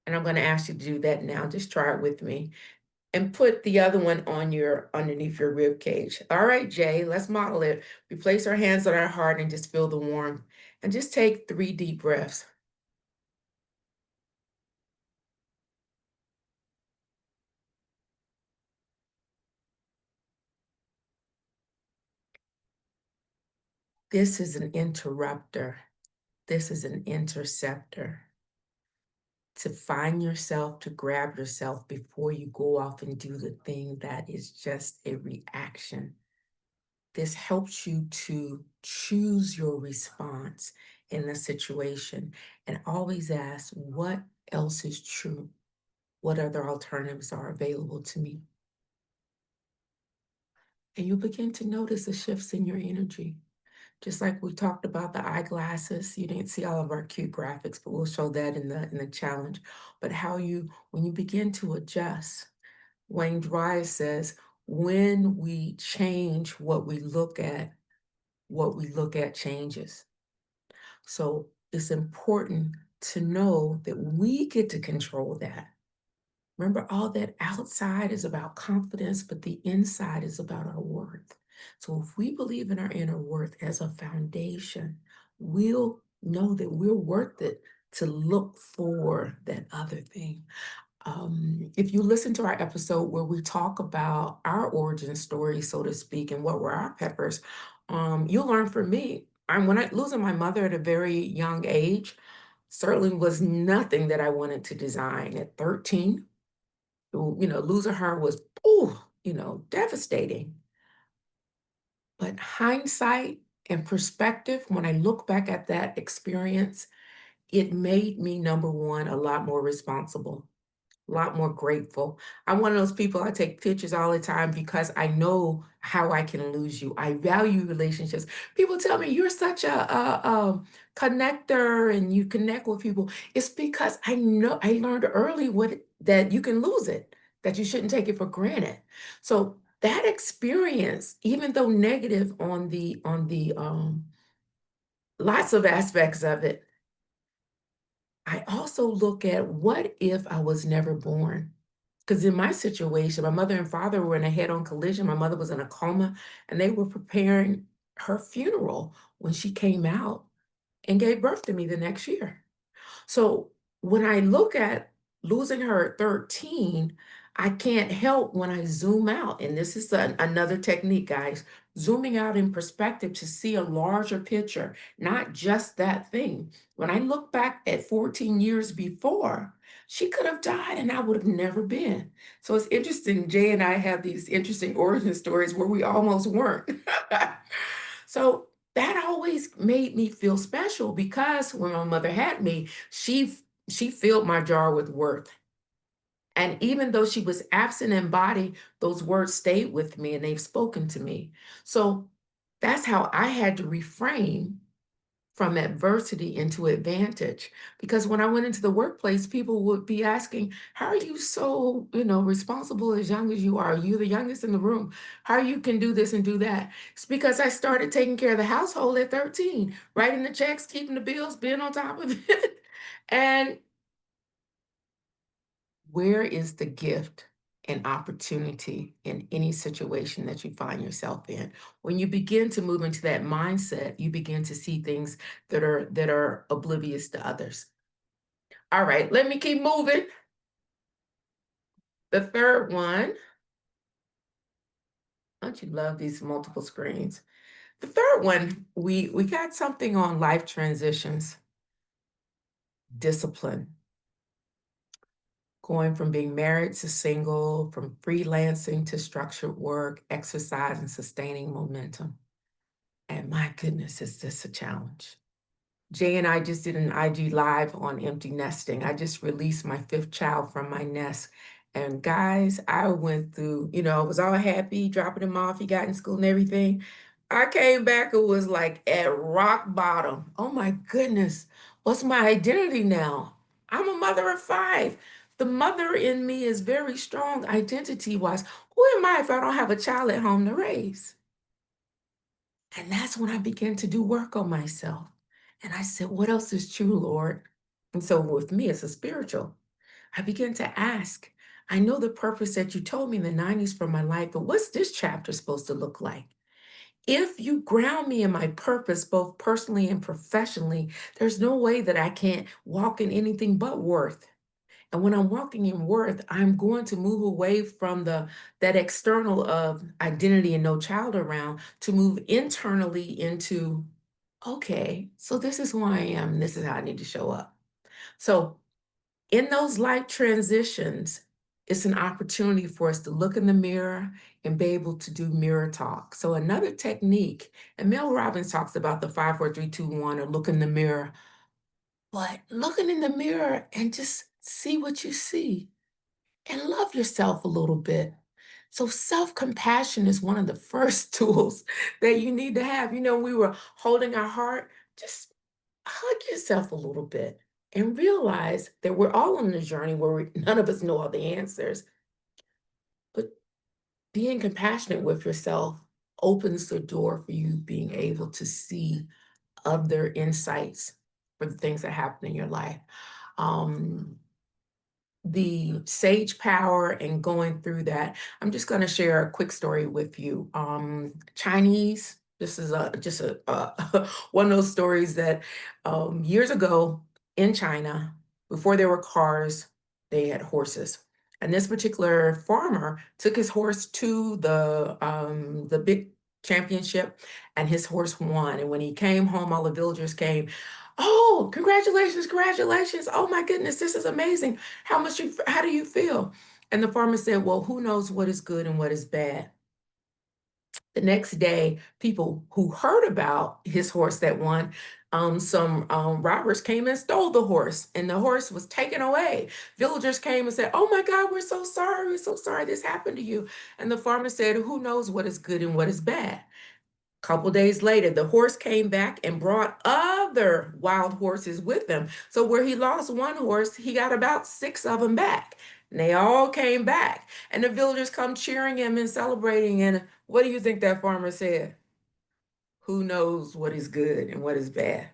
and I'm going to ask you to do that now. Just try it with me. And put the other one on your underneath your rib cage. All right, Jay, let's model it. We place our hands on our heart and just feel the warmth. And just take 3 deep breaths. This is an interrupter. This is an interceptor. To find yourself, to grab yourself before you go off and do the thing that is just a reaction. This helps you to choose your response in the situation and always ask, what else is true? What other alternatives are available to me? And you begin to notice the shifts in your energy. Just like we talked about the eyeglasses, you didn't see all of our cute graphics, but we'll show that in the challenge. But how you, when you begin to adjust, Wayne Dyer says, when we change what we look at changes. So it's important to know that we get to control that. Remember, all that outside is about confidence, but the inside is about our worth. So if we believe in our inner worth as a foundation, we'll know that we're worth it to look for that other thing. If you listen to our episode where we talk about our origin story, so to speak, and what were our peppers, you'll learn from me. When I losing my mother at a very young age, certainly was nothing that I wanted to design at 13. Losing her was, devastating. But hindsight and perspective, when I look back at that experience, it made me, number one, a lot more responsible, a lot more grateful. I'm one of those people, I take pictures all the time because I know how I can lose you. I value relationships. People tell me you're such a connector and you connect with people. It's because I know I learned early that you can lose it, that you shouldn't take it for granted. So that experience, even though negative on the lots of aspects of it, I also look at what if I was never born? Because in my situation, my mother and father were in a head on collision. My mother was in a coma, and they were preparing her funeral when she came out and gave birth to me the next year. So when I look at losing her at 13, I can't help when I zoom out. And this is another technique, guys, zooming out in perspective to see a larger picture, not just that thing. When I look back at 14 years before, she could have died and I would have never been. So it's interesting. Jay and I have these interesting origin stories where we almost weren't. So that always always made me feel special because when my mother had me, she filled my jar with worth. And even though she was absent in body, those words stayed with me and they've spoken to me. So that's how I had to reframe from adversity into advantage. Because when I went into the workplace, people would be asking, how are you so, responsible as young as you are? You're the youngest in the room. How you can do this and do that? It's because I started taking care of the household at 13, writing the checks, keeping the bills, being on top of it. And where is the gift and opportunity in any situation that you find yourself in? When you begin to move into that mindset, you begin to see things that are oblivious to others. All right, let me keep moving. The third one, don't you love these multiple screens? The third one, we got something on life transitions, discipline, going from being married to single, from freelancing to structured work, exercise, and sustaining momentum. And my goodness, is this a challenge? Jay and I just did an IG live on empty nesting. I just released my fifth child from my nest. And guys, I went through, I was all happy, dropping him off. He got in school and everything. I came back, it was like at rock bottom. Oh my goodness, what's my identity now? I'm a mother of five. The mother in me is very strong identity wise. Who am I if I don't have a child at home to raise? And that's when I began to do work on myself. And I said, what else is true, Lord? And so with me, it's a spiritual. I began to ask, I know the purpose that you told me in the 90s for my life, but what's this chapter supposed to look like? If you ground me in my purpose, both personally and professionally, there's no way that I can't walk in anything but worth. And when I'm walking in worth, I'm going to move away from that external of identity and no child around to move internally into, okay, so this is who I am, and this is how I need to show up. So in those life transitions, it's an opportunity for us to look in the mirror and be able to do mirror talk. So another technique, and Mel Robbins talks about the 5, 4, 3, 2, 1, or look in the mirror. But looking in the mirror and just see what you see and love yourself a little bit. So, self compassion is one of the first tools that you need to have. We were holding our heart, just hug yourself a little bit and realize that we're all on a journey where none of us know all the answers. But being compassionate with yourself opens the door for you being able to see other insights for the things that happen in your life. Um, the sage power and going through that. I'm just going to share a quick story with you. Chinese. This is just a one of those stories that years ago in China, before there were cars, they had horses. And this particular farmer took his horse to the big championship, and his horse won. And when he came home, all the villagers came. Oh, congratulations, congratulations. Oh my goodness, this is amazing. How do you feel? And the farmer said, well, who knows what is good and what is bad? The next day, people who heard about his horse that won, some robbers came and stole the horse, and the horse was taken away. Villagers came and said, oh my God, we're so sorry. We're so sorry this happened to you. And the farmer said, who knows what is good and what is bad? Couple days later, the horse came back and brought other wild horses with him. So where he lost one horse, he got about 6 of them back. And they all came back. And the villagers come cheering him and celebrating. And what do you think that farmer said? Who knows what is good and what is bad?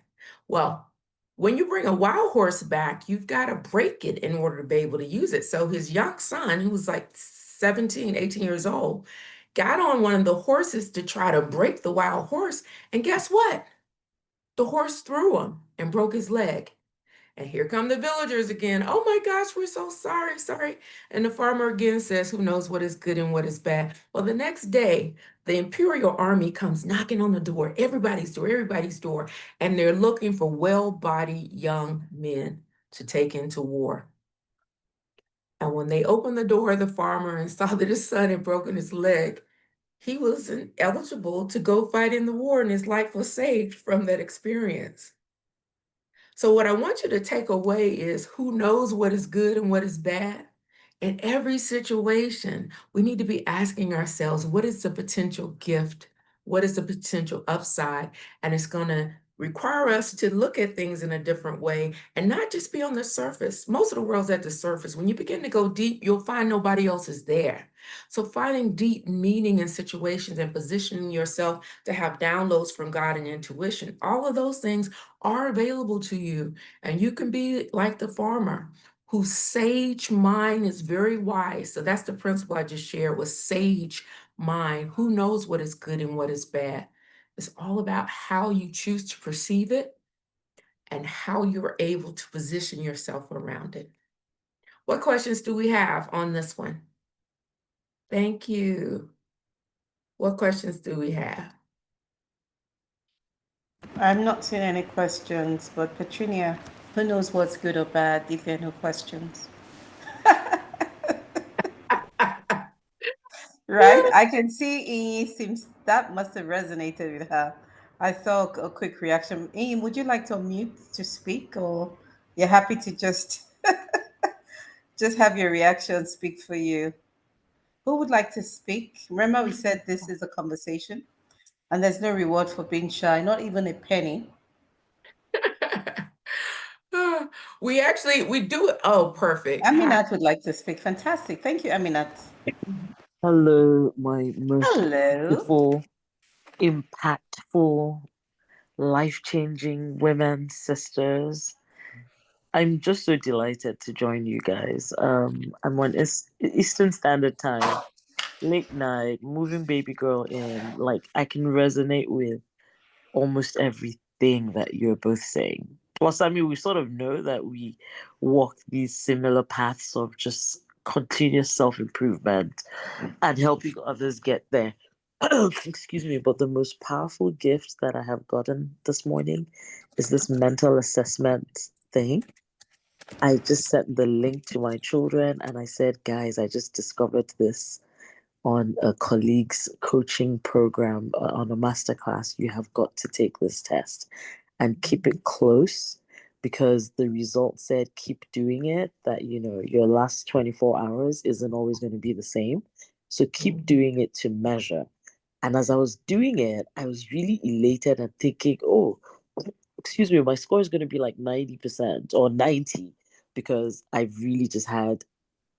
Well, when you bring a wild horse back, you've got to break it in order to be able to use it. So his young son, who was like 17, 18 years old, got on one of the horses to try to break the wild horse. And guess what? The horse threw him and broke his leg. And here come the villagers again. Oh my gosh, we're so sorry, sorry. And the farmer again says, who knows what is good and what is bad? Well, the next day, the imperial army comes knocking on the door, everybody's door, and they're looking for well-bodied young men to take into war. And when they opened the door of the farmer and saw that his son had broken his leg, he wasn't eligible to go fight in the war, and his life was saved from that experience. So, what I want you to take away is who knows what is good and what is bad. In every situation, we need to be asking ourselves, what is the potential gift? What is the potential upside? And it's going to require us to look at things in a different way and not just be on the surface. Most of the world's at the surface. When you begin to go deep, you'll find nobody else is there. So, finding deep meaning in situations and positioning yourself to have downloads from God and intuition, all of those things are available to you. And you can be like the farmer whose sage mind is very wise. So that's the principle I just shared with sage mind. Who knows what is good and what is bad? It's all about how you choose to perceive it and how you're able to position yourself around it. What questions do we have on this one? Thank you. What questions do we have? I'm not seeing any questions, but Petunia, who knows what's good or bad if there are no questions? Right? I can see E seems that must have resonated with her. I saw a quick reaction. E, would you like to unmute to speak, or you're happy to just have your reaction speak for you? Who would like to speak? Remember, we said this is a conversation, and there's no reward for being shy, not even a penny. We do it. Oh, perfect. Hi. Aminat would like to speak. Fantastic. Thank you, Aminat. Hello, my most Hello. beautiful, impactful, life-changing women sisters. I'm just so delighted to join you guys. I'm on Eastern Standard Time, late night, moving baby girl in. Like, I can resonate with almost everything that you're both saying. Plus, I mean, we sort of know that we walk these similar paths of just continuous self-improvement and helping others get there. Excuse me, but the most powerful gift that I have gotten this morning is this mental assessment thing. I just sent the link to my children and I said, guys, I just discovered this on a colleague's coaching program on a masterclass. You have got to take this test and keep it close because the result said keep doing it, that your last 24 hours isn't always going to be the same. So keep doing it to measure. And as I was doing it, I was really elated and thinking, oh, excuse me, my score is going to be like 90% or 90 because I've really just had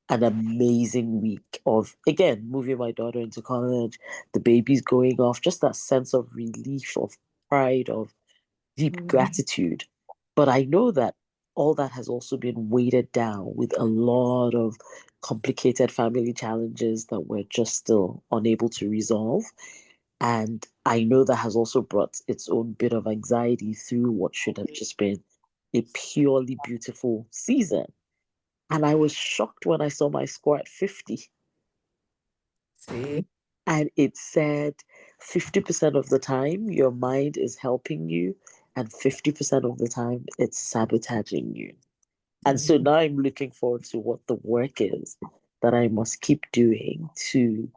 an amazing week of, again, moving my daughter into college, the baby's going off, just that sense of relief, of pride, of deep gratitude. But I know that all that has also been weighted down with a lot of complicated family challenges that we're just still unable to resolve. And I know that has also brought its own bit of anxiety through what should have just been a purely beautiful season. And I was shocked when I saw my score at 50. See? And it said 50% of the time your mind is helping you, and 50% of the time it's sabotaging you. And so now I'm looking forward to what the work is that I must keep doing to,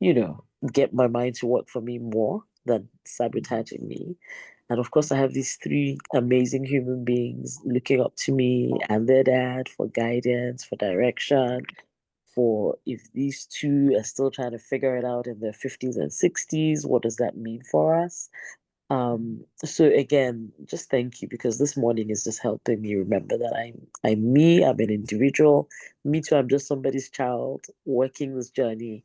you know, get my mind to work for me more than sabotaging me. And of course, I have these three amazing human beings looking up to me and their dad for guidance, for direction, for if these two are still trying to figure it out in their 50s and 60s, what does that mean for us? So again, just thank you because this morning is just helping me remember that I'm me, I'm an individual. Me too, I'm just somebody's child working this journey.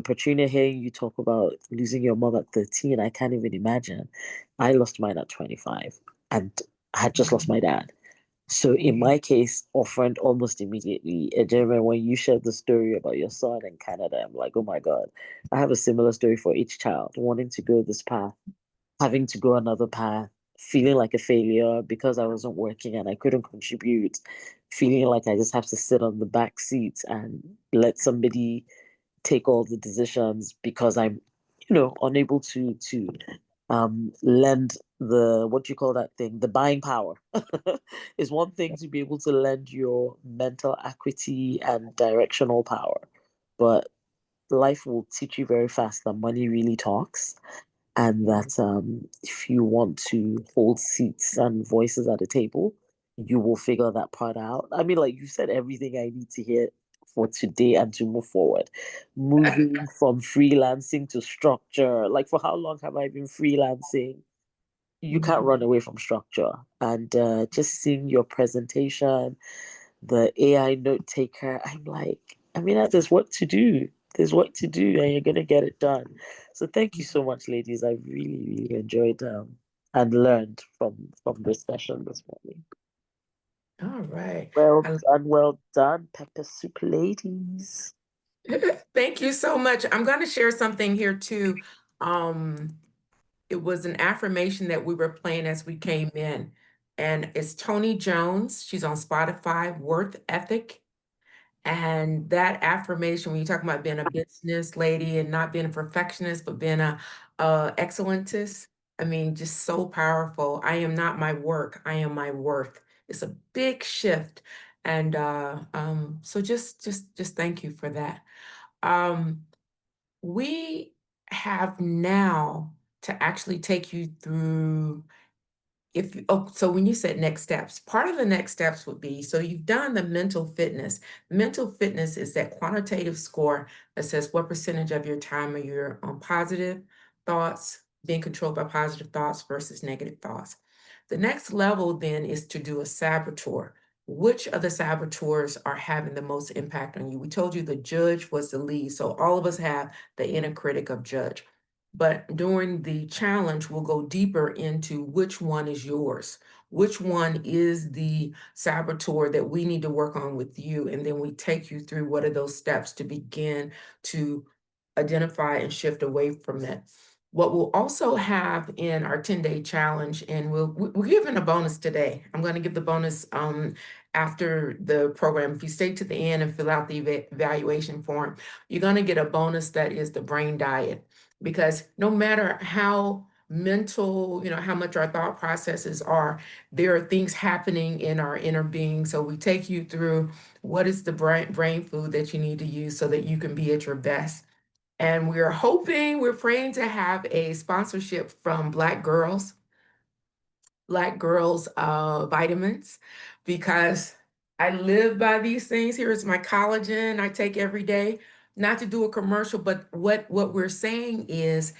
Patrina, hearing you talk about losing your mom at 13, I can't even imagine. I lost mine at 25 and I had just lost my dad. So in my case, offering almost immediately. Jeremy, when you shared the story about your son in Canada, I'm like, oh my God, I have a similar story for each child, wanting to go this path, having to go another path, feeling like a failure because I wasn't working and I couldn't contribute, feeling like I just have to sit on the back seat and let somebody take all the decisions because I'm, unable to lend the, what do you call that thing, the buying power. Is one thing to be able to lend your mental acuity and directional power, but life will teach you very fast that money really talks, and that if you want to hold seats and voices at a table, you will figure that part out. I mean, like you said, everything I need to hear for today and to move forward. Moving from freelancing to structure. Like, for how long have I been freelancing? You can't Mhm. run away from structure. And just seeing your presentation, the AI note taker, I'm like, I mean, there's work to do. There's work to do, and you're gonna get it done. So thank you so much, ladies. I really, really enjoyed and learned from this session this morning. All right. Well done, Pepper Soup ladies. Thank you so much. I'm going to share something here too. Um, it was an affirmation that we were playing as we came in, and it's Tony Jones. She's on Spotify, Worth Ethic. And that affirmation, when you talk about being a business lady and not being a perfectionist, but being a excellentist, I mean, just so powerful. I am not my work, I am my worth. It's a big shift. And so just thank you for that. Um, we have now to actually take you through so when you said next steps, part of the next steps would be, so you've done the mental fitness. Mental fitness is that quantitative score that says what percentage of your time are you on positive thoughts, being controlled by positive thoughts versus negative thoughts. The next level then is to do a saboteur. Which of the saboteurs are having the most impact on you? We told you the judge was the lead, so all of us have the inner critic of judge. But during the challenge, we'll go deeper into which one is yours, which one is the saboteur that we need to work on with you. And then we take you through what are those steps to begin to identify and shift away from that. What we'll also have in our 10-day challenge, and we're giving a bonus today. I'm going to give the bonus after the program. If you stay to the end and fill out the evaluation form, you're going to get a bonus that is the brain diet. Because no matter how mental, how much our thought processes are, there are things happening in our inner being. So we take you through what is the brain food that you need to use so that you can be at your best. And we're praying to have a sponsorship from Black Girls Vitamins, because I live by these things. Here is my collagen I take every day. Not to do a commercial, but what we're saying is,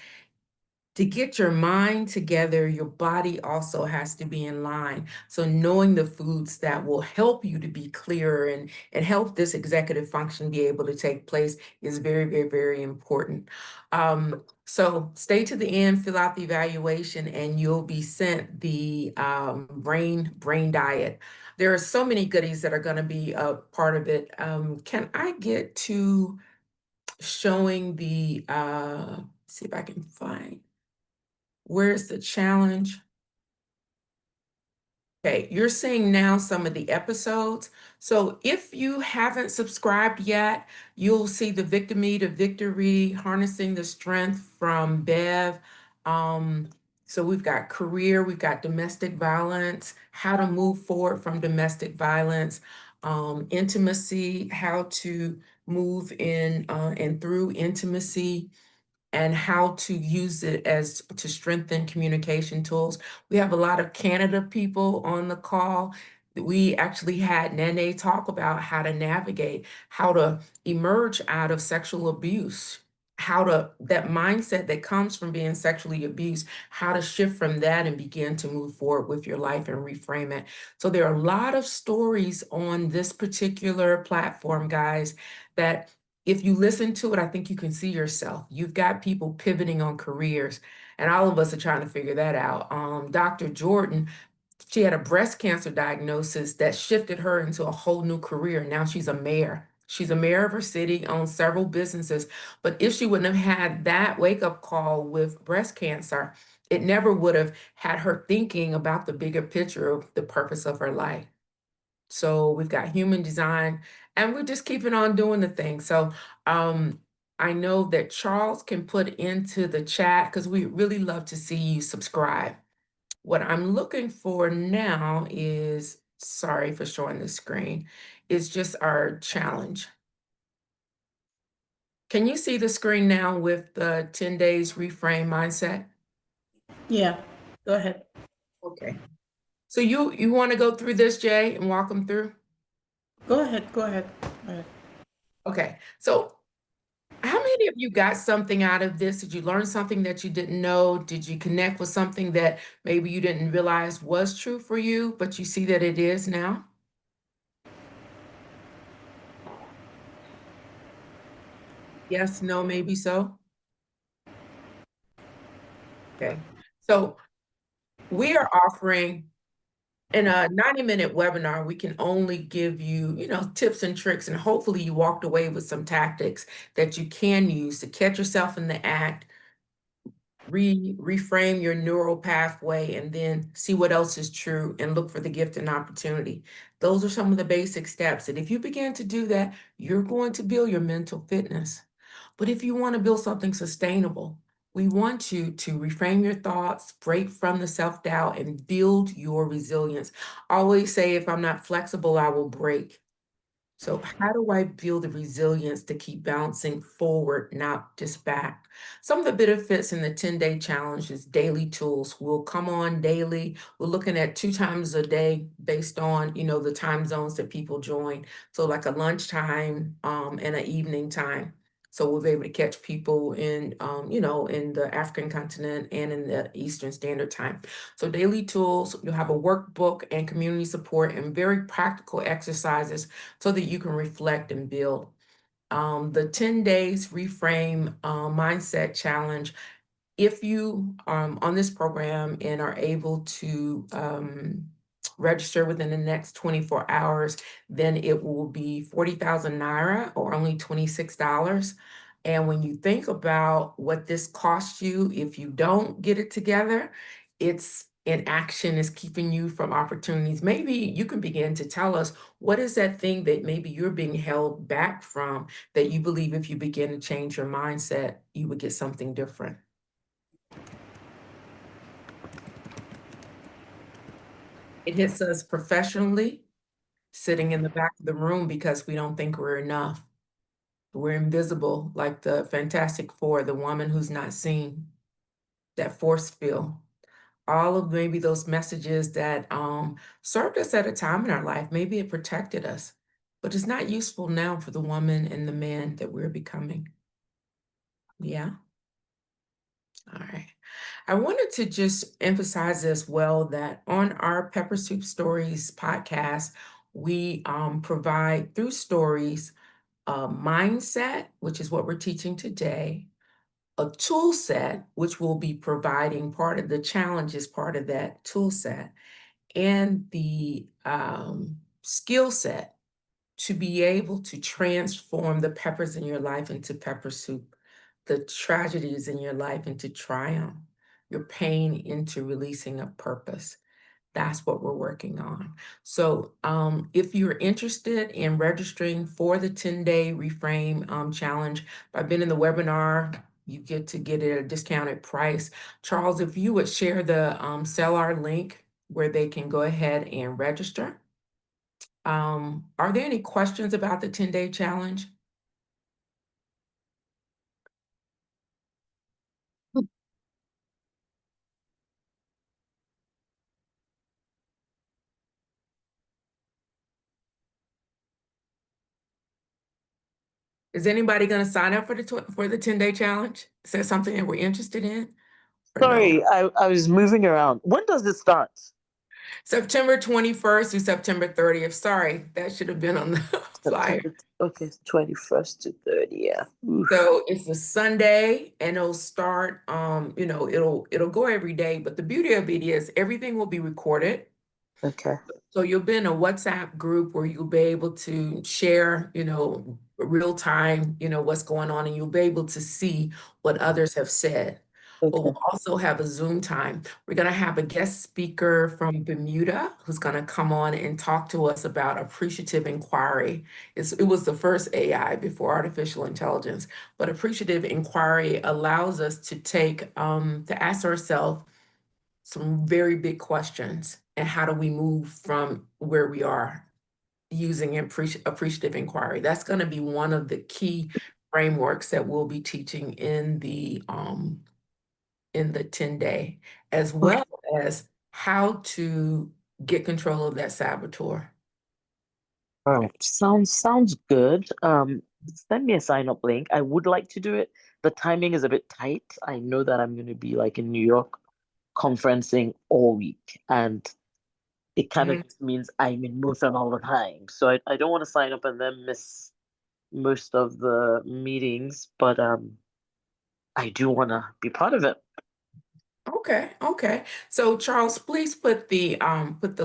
to get your mind together, your body also has to be in line. So knowing the foods that will help you to be clearer and help this executive function be able to take place is very, very, very important. So stay to the end, fill out the evaluation, and you'll be sent the brain diet. There are so many goodies that are going to be a part of it. Can I get to showing the, see if I can find, where's the challenge? Okay, you're seeing now some of the episodes. So if you haven't subscribed yet, you'll see the Victory to Victory, Harnessing the Strength from Bev. So we've got career, we've got domestic violence, how to move forward from domestic violence, intimacy, how to move in and through intimacy, and how to use it as to strengthen communication tools. We have a lot of Canada people on the call. We actually had Nene talk about how to navigate, how to emerge out of sexual abuse, that mindset that comes from being sexually abused, how to shift from that and begin to move forward with your life and reframe it. So there are a lot of stories on this particular platform, guys, that if you listen to it, I think you can see yourself. You've got people pivoting on careers, and all of us are trying to figure that out. Dr. Jordan, she had a breast cancer diagnosis that shifted her into a whole new career. Now she's a mayor. She's a mayor of her city, owns several businesses. But if she wouldn't have had that wake-up call with breast cancer, it never would have had her thinking about the bigger picture of the purpose of her life. So we've got human design, and we're just keeping on doing the thing. So I know that Charles can put into the chat, because we really love to see you subscribe. What I'm looking for now is, sorry for showing the screen, is just our challenge. Can you see the screen now with the 10 days reframe mindset? Yeah, go ahead. Okay. So you want to go through this, Jay, and walk them through? Go ahead. Go ahead. Go ahead. Okay. So how many of you got something out of this? Did you learn something that you didn't know? Did you connect with something that maybe you didn't realize was true for you, but you see that it is now? Yes, no, maybe so. Okay. So we are offering in a 90-minute webinar, we can only give you, tips and tricks, and hopefully you walked away with some tactics that you can use to catch yourself in the act, reframe your neural pathway, and then see what else is true and look for the gift and opportunity. Those are some of the basic steps. And if you begin to do that, you're going to build your mental fitness. But if you want to build something sustainable, we want you to reframe your thoughts, break from the self-doubt, and build your resilience. I always say, if I'm not flexible, I will break. So how do I build the resilience to keep bouncing forward, not just back? Some of the benefits in the 10-day challenge is daily tools. We'll come on daily. We're looking at 2 times a day based on, the time zones that people join. So like a lunchtime and an evening time. So we'll be able to catch people in, in the African continent and in the Eastern Standard Time. So daily tools, you'll have a workbook and community support and very practical exercises so that you can reflect and build. The 10 days reframe mindset challenge. If you on this program and are able to register within the next 24 hours, then it will be 40,000 Naira or only $26. And when you think about what this costs you, if you don't get it together, it's inaction is keeping you from opportunities. Maybe you can begin to tell us what is that thing that maybe you're being held back from that you believe if you begin to change your mindset, you would get something different. It hits us professionally, sitting in the back of the room because we don't think we're enough. We're invisible, like the Fantastic Four, the woman who's not seen, that force field. All of maybe those messages that served us at a time in our life, maybe it protected us, but it's not useful now for the woman and the man that we're becoming. Yeah. All right. I wanted to just emphasize as well that on our Peppersoup Stories podcast, we provide through stories a mindset, which is what we're teaching today, a tool set, which will be providing part of the challenge as part of that tool set, and the skill set to be able to transform the peppers in your life into pepper soup, the tragedies in your life into triumph, your pain into releasing a purpose. That's what we're working on. So if you're interested in registering for the 10-day Reframe challenge, by being in the webinar, you get to get it at a discounted price. Charles, if you would share the Sellar link where they can go ahead and register. Are there any questions about the 10-day challenge? Is anybody going to sign up for the 10-day challenge? Is that something that we're interested in or no? Sorry, I was moving around. When does it start? September 21st through September 30th. Sorry, that should have been on the flyer. September, okay, 21st to 30th. Oof. So it's a Sunday and it'll start, it'll go every day, but the beauty of it is everything will be recorded. Okay. So you'll be in a WhatsApp group where you'll be able to share, real time, what's going on, and you'll be able to see what others have said. But Okay. we'll also have a Zoom time. We're going to have a guest speaker from Bermuda who's going to come on and talk to us about appreciative inquiry. It was the first AI before artificial intelligence, but appreciative inquiry allows us to to ask ourselves some very big questions. And how do we move from where we are using appreciative inquiry? That's going to be one of the key frameworks that we'll be teaching in the 10-day, as Okay. well as how to get control of that saboteur. All right. Sounds good. Send me a sign up link. I would like to do it. The timing is a bit tight. I know that I'm going to be like in New York conferencing all week, and it kind of Mhm. just means I'm in motion all the time. So I don't want to sign up and then miss most of the meetings, but I do want to be part of it. Okay, okay. So Charles, please put the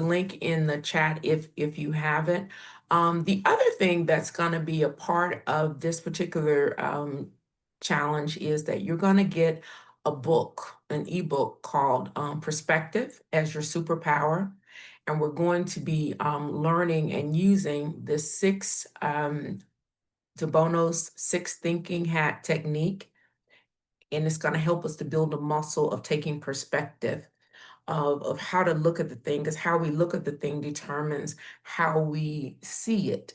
link in the chat if you haven't. The other thing that's going to be a part of this particular challenge is that you're going to get a book, an ebook called Perspective as Your Superpower. And we're going to be learning and using the De Bono's six thinking hat technique, and it's going to help us to build a muscle of taking perspective of how to look at the thing, because how we look at the thing determines how we see it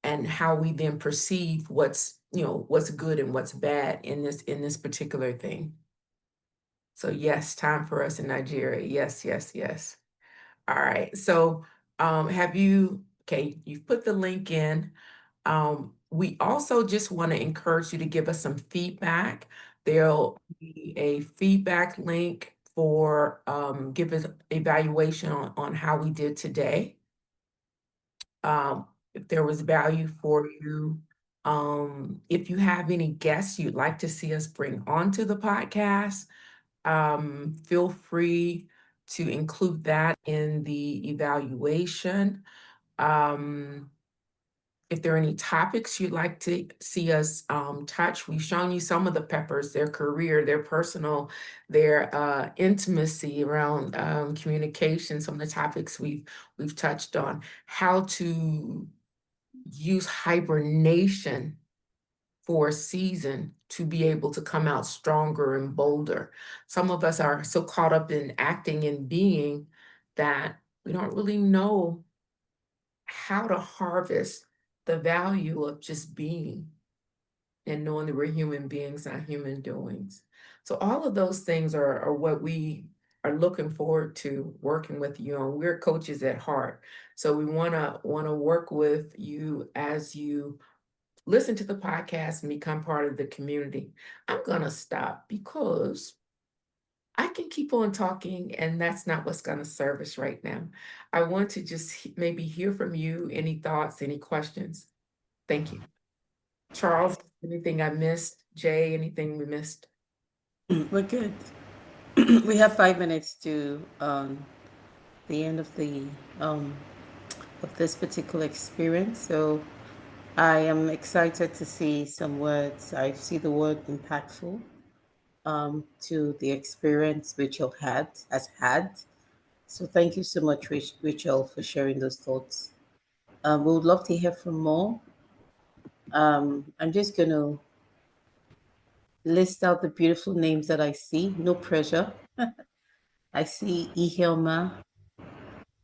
and how we then perceive what's good and what's bad in this particular thing. So yes, time for us in Nigeria. Yes, yes, yes. All right. So you've put the link in. We also just want to encourage you to give us some feedback. There'll be a feedback link for give us evaluation on how we did today. If there was value for you, if you have any guests you'd like to see us bring onto the podcast, feel free to include that in the evaluation. Um, if there are any topics you'd like to see us touch, we've shown you some of the Peppers, their career, their personal, their intimacy around communication, some of the topics we've touched on, how to use hibernation for a season to be able to come out stronger and bolder. Some of us are so caught up in acting and being that we don't really know how to harvest the value of just being and knowing that we're human beings, not human doings. So all of those things are what we are looking forward to working with you on. We're coaches at heart. So we wanna work with you as you listen to the podcast and become part of the community. I'm gonna stop because I can keep on talking, and that's not what's going to serve us right now. I want to just maybe hear from you. Any thoughts, any questions? Thank you. Charles, anything I missed? Jay, anything we missed? We're good. We have 5 minutes to the end um, of this particular experience. So I am excited to see some words. I see the word impactful to the experience Rachel has had. So thank you so much, Rachel, for sharing those thoughts. We would love to hear from more. I'm just going to list out the beautiful names that I see. No pressure. I see Ihelma.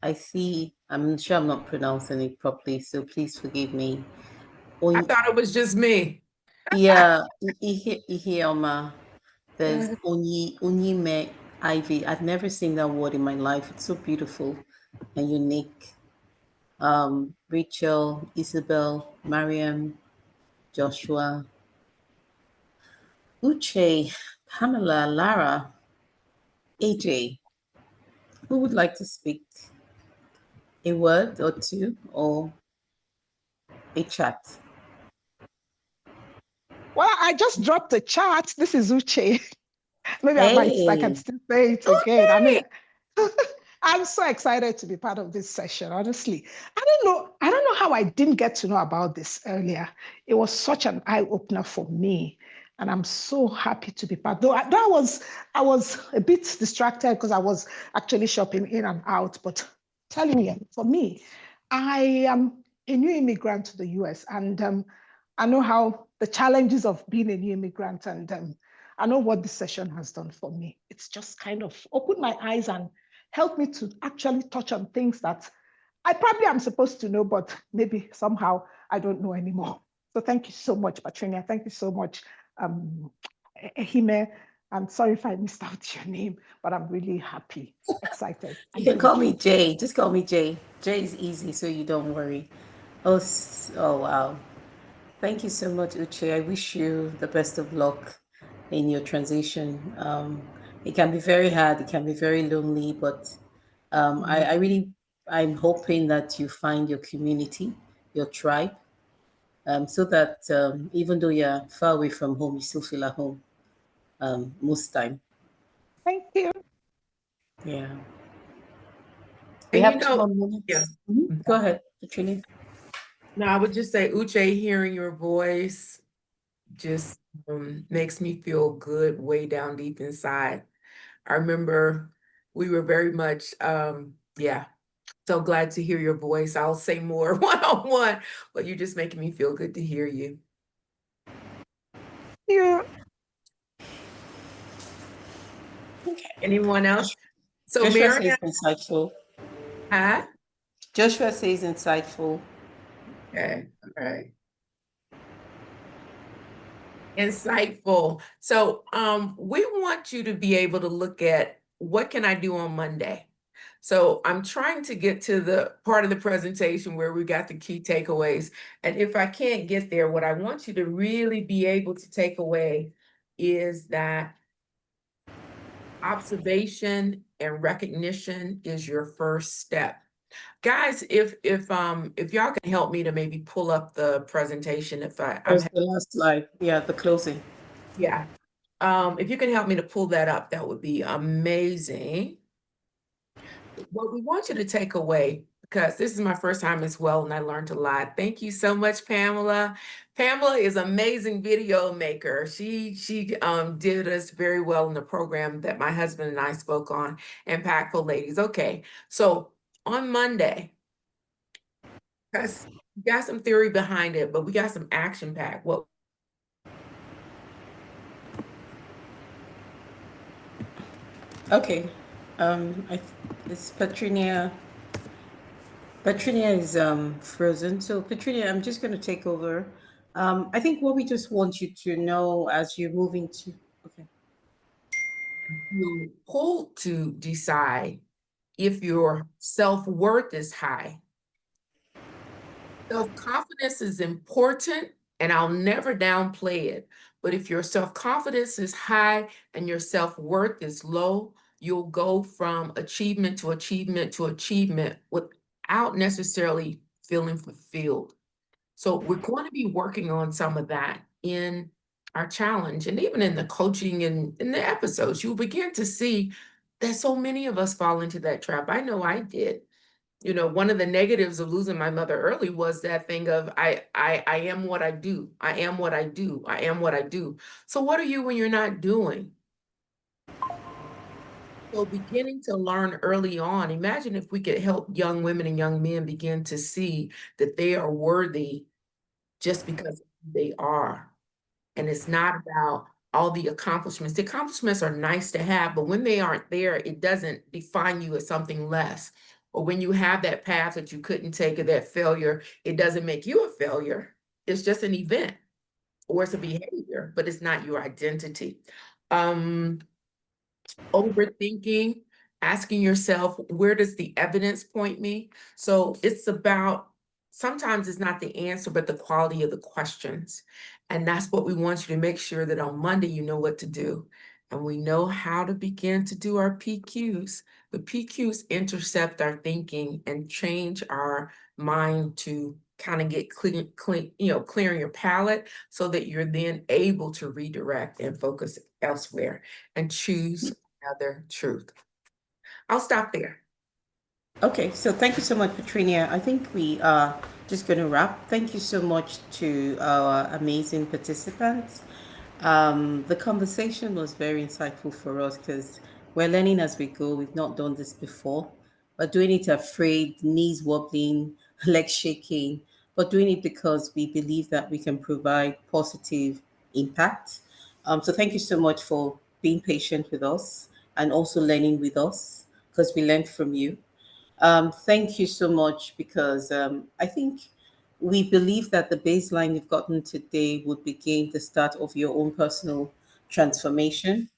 I see, I'm sure I'm not pronouncing it properly, so please forgive me. I On, thought it was just me. yeah, Ihelma. There's Onyime Ivy. I've never seen that word in my life. It's so beautiful and unique. Rachel, Isabel, Mariam, Joshua, Uche, Pamela, Lara, AJ. Who would like to speak a word or two or a chat? Well, I just dropped a chat. This is Uche. Maybe I can Hey, still say it again. I mean, I'm so excited to be part of this session, honestly. I don't know how I didn't get to know about this earlier. It was such an eye-opener for me. And I'm so happy to be part. I was a bit distracted because I was actually shopping in and out. But telling you, for me, I am a new immigrant to the US, and I know how the challenges of being a new immigrant, and I know what this session has done for me. It's just kind of opened my eyes and helped me to actually touch on things that I probably am supposed to know, but maybe somehow I don't know anymore. So thank you so much, Patrinia. Thank you so much, um, Ehime. I'm sorry if I missed out your name, but I'm really happy, excited. You And can good. call me Jay. Just call me Jay. Jay is easy, so you don't worry. Oh, oh wow. Thank you so much, Uche. I wish you the best of luck in your transition. It can be very hard, it can be very lonely, but I really, I'm hoping that you find your community, your tribe, so that even though you're far away from home, you still feel at home most time. Thank you. Yeah. We And have two more yeah. minutes. Go ahead, Katrina. No, I would just say, Uche, hearing your voice just makes me feel good way down deep inside. I remember we were very much, yeah, so glad to hear your voice. I'll say more one-on-one, but you're just making me feel good to hear you. You. Anyone else? So Joshua says Marianne, insightful. hi. Joshua says insightful. Okay, all right. Insightful. So we want you to be able to look at what can I do on Monday? So I'm trying to get to the part of the presentation where we got the key takeaways. And if I can't get there, what I want you to really be able to take away is that observation and recognition is your first step. Guys, if y'all can help me to maybe pull up the presentation if I'm There's the last slide. Yeah, the closing. yeah. If you can help me to pull that up, that would be amazing. What we want you to take away, because this is my first time as well, and I learned a lot. Thank you so much, Pamela. Pamela is an amazing video maker. She did us very well in the program that my husband and I spoke on, Impactful Ladies. Okay, so on Monday, because we got some theory behind it, but we got some action packed. What Okay. It's Petrinia. Petrinia is frozen. So Petrinia, I'm just going to take over. I think what we just want you to know as you're moving to. Okay. you pull to decide if your self-worth is high. Self-confidence is important, and I'll never downplay it. But if your self-confidence is high and your self-worth is low, you'll go from achievement to achievement to achievement without necessarily feeling fulfilled. So we're going to be working on some of that in our challenge and even in the coaching and in the episodes. You'll begin to see that so many of us fall into that trap. I know I did. One of the negatives of losing my mother early was that thing of I am what I do. I am what I do. I am what I do. So what are you when you're not doing? So beginning to learn early on, imagine if we could help young women and young men begin to see that they are worthy just because they are. And it's not about all the accomplishments. The accomplishments are nice to have, but when they aren't there, it doesn't define you as something less. Or when you have that path that you couldn't take or that failure, it doesn't make you a failure. It's just an event or it's a behavior, but it's not your identity. Um, Overthinking, asking yourself, where does the evidence point me? So it's about, sometimes it's not the answer, but the quality of the questions. And that's what we want you to make sure that on Monday, you know what to do. And we know how to begin to do our PQs. The PQs intercept our thinking and change our mind to kind of get clearing your palate so that you're then able to redirect and focus elsewhere and choose another truth. I'll stop there. Okay, so thank you so much, Petrinia. I think we are just going to wrap. Thank you so much to our amazing participants. The conversation was very insightful for us because we're learning as we go. We've not done this before. We're doing it afraid, knees wobbling, legs shaking, but doing it because we believe that we can provide positive impact. So thank you so much for being patient with us and also learning with us because we learned from you. Thank you so much because I think we believe that the baseline we've gotten today would begin the start of your own personal transformation.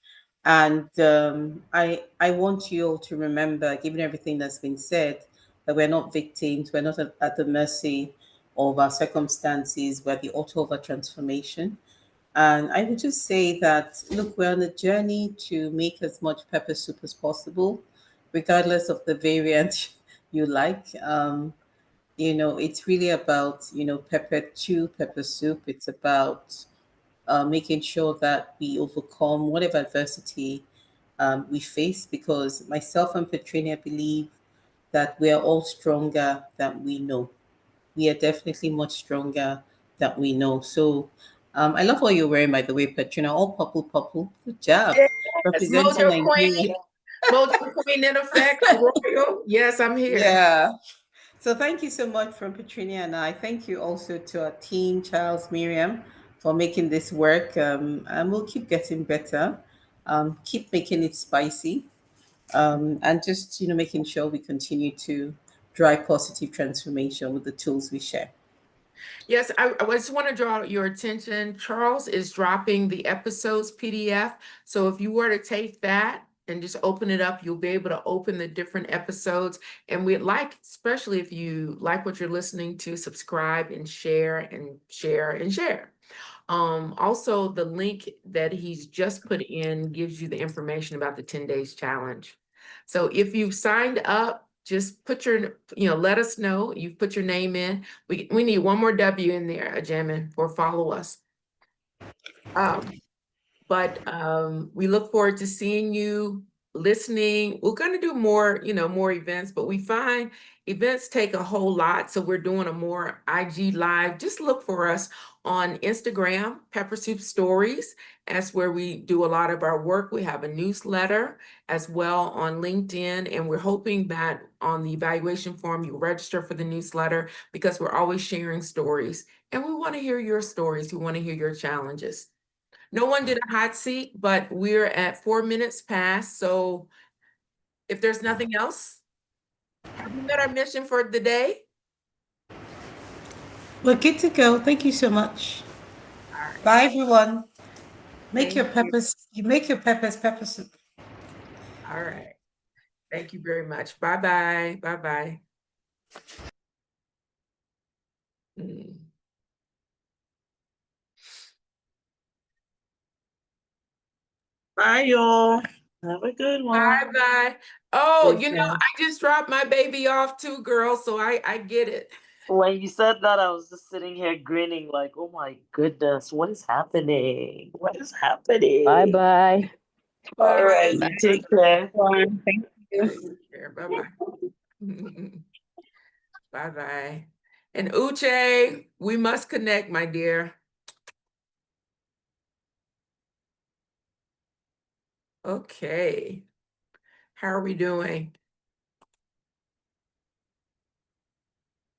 And I want you all to remember, given everything that's been said, that we're not victims, we're not at the mercy of our circumstances, we're the author of our transformation. And I would just say that, look, we're on a journey to make as much pepper soup as possible, regardless of the variant you like. It's really about, pepper to pepper soup. It's about making sure that we overcome whatever adversity we face, because myself and Petrina believe that we are all stronger than we know. We are definitely much stronger than we know. So I love what you're wearing, by the way, Petrina. All purple, purple. Good job. Yes, Representing Nigeria. Mojo Queen in effect, Royal. Yes, I'm here. Yeah. So thank you so much from Petrina and I. Thank you also to our team, Charles, Miriam, for making this work. And we'll keep getting better. Keep making it spicy. And just, making sure we continue to drive positive transformation with the tools we share. Yes, I just want to draw your attention. Charles is dropping the episodes PDF. So if you were to take that and just open it up, you'll be able to open the different episodes. And we'd like, especially if you like what you're listening to, subscribe and share and share and share. Also, the link that he's just put in gives you the information about the 10 days challenge. So if you've signed up, just put let us know. You've put your name in. We need one more W in there, Ajamin, or follow us. But we look forward to seeing you, listening. We're going to do more, more events, but we find events take a whole lot. So we're doing a more IG live. Just look for us on Instagram, Peppersoup Stories. That's where we do a lot of our work. We have a newsletter as well on LinkedIn. And we're hoping that on the evaluation form, you register for the newsletter, because we're always sharing stories. And we want to hear your stories. We want to hear your challenges. No one did a hot seat, but we're at 4 minutes past. So if there's nothing else, have we met our mission for the day? We're good to go. Thank you so much. All right. Bye, everyone. Make Thank your you. peppers. You make your peppers pepper soup. All right. Thank you very much. Bye-bye. Bye-bye. Bye, y'all. Have a good one. Bye-bye. Oh, Take care. I just dropped my baby off too, girl, so I get it. When you said that, I was just sitting here grinning, like, oh my goodness, what is happening? What is happening? Bye-bye. All right, you take care. Thank you. Take care. Bye-bye. Bye-bye. And Uche, we must connect, my dear. Okay. How are we doing?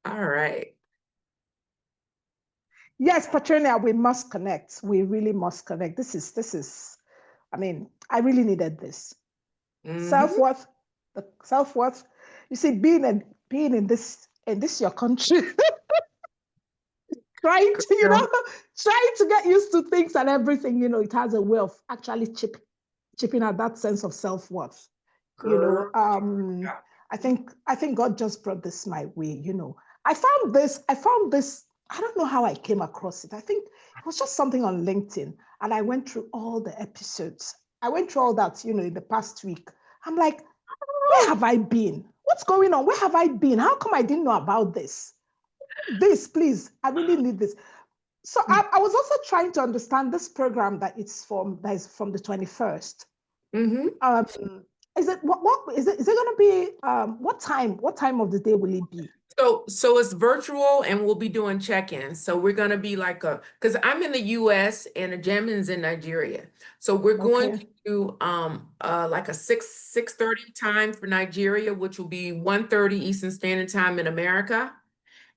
All right. Yes, Patricia, we must connect. We really must connect. This is, I mean, I really needed this. Self-worth, the self-worth. You see, being in this your country, trying to get used to things and everything, it has a way of actually chipping at that sense of self-worth. I think God just brought this my way. I found this, I don't know how I came across it. I think it was just something on LinkedIn, and I went through all the episodes. I went through all that, in the past week. I'm like, where have I been? What's going on? Where have I been? How come I didn't know about this? This, please, I really need this. So I was also trying to understand this program that is from the 21st. Is it what is it going to be? What time of the day will it be? So it's virtual, and we'll be doing check-ins. So we're going to be like because I'm in the US and Ajamin's in Nigeria. So we're going to do like a 6:30 time for Nigeria, which will be 1:30 Eastern Standard Time in America.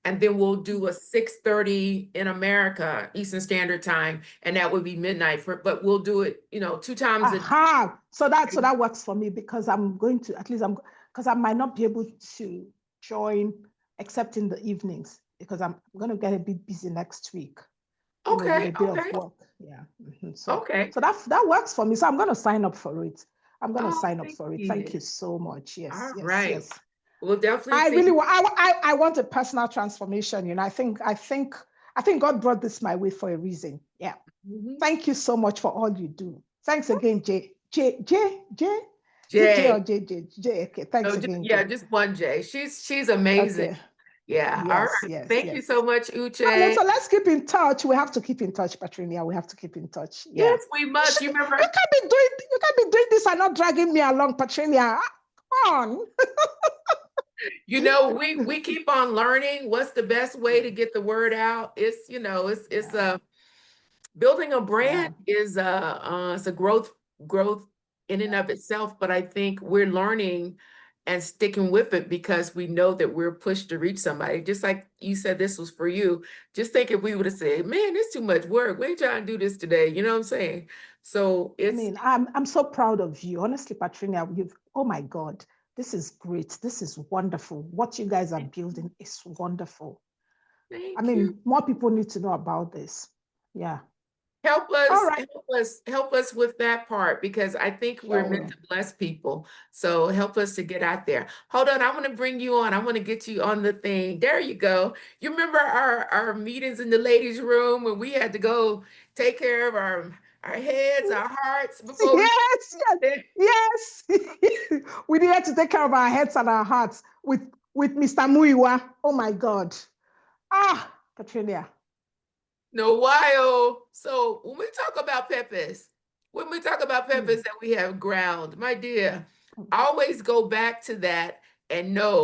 And then we'll do a 6:30 in America, Eastern Standard Time, and that would be midnight but we'll do it, 2 times a day. So that works for me, because I'm going to, at least because I might not be able to join except in the evenings. because I'm going to get a bit busy next week, with Okay, a bit of okay, work. Yeah. So okay. that works for me. So I'm going to sign up for it. I'm going to Oh, sign up thank for it. Thank you. you so much. Yes, All yes, right. yes. We'll definitely I see. really want. I want a personal transformation. I think God brought this my way for a reason. Yeah. Mhm. Thank you so much for all you do. Thanks again, Jay. Is it J or Jay. J? Okay. Thanks No, again, yeah, Jay. just one Jay. She's amazing. Okay. Yeah. All Yes, right. yes, Thank you yes. so much, And then, Uche. so let's keep in touch. We have to keep in touch, Patrinia. We have to keep in touch. Yeah. Yes, we must. You You remember? can't be doing this and not dragging me along, Patrinia. Come on. You know, we keep on learning what's the best way to get the word out. It's Yeah. building a Yeah. brand is it's a growth in and of itself, but I think we're learning and sticking with it because we know that we're pushed to reach somebody. Just like you said, this was for you. Just think if we would have said, man, it's too much work. We ain't trying to do this today. You know what I'm saying? So I it's mean, I'm so proud of you. Honestly, Patrinia, oh my God, this is great. This is wonderful. What you guys are building is wonderful. I thank you. mean, more people need to know about this. Yeah. Help All us, right. help us, help us with that part because I think we're Sure meant will. to bless people. So help us to get out there. Hold on, I want to bring you on. I want to get you on the thing. There you go. You remember our meetings in the ladies' room when we had to go take care of our heads, our hearts before we Yes, yes, yes. We needed to take care of our heads and our hearts with Mr. Muiwa. Oh my God. Ah, Patrinia. know why. So when we talk about peppers, Hmm. that we have ground, my dear, always go back to that and know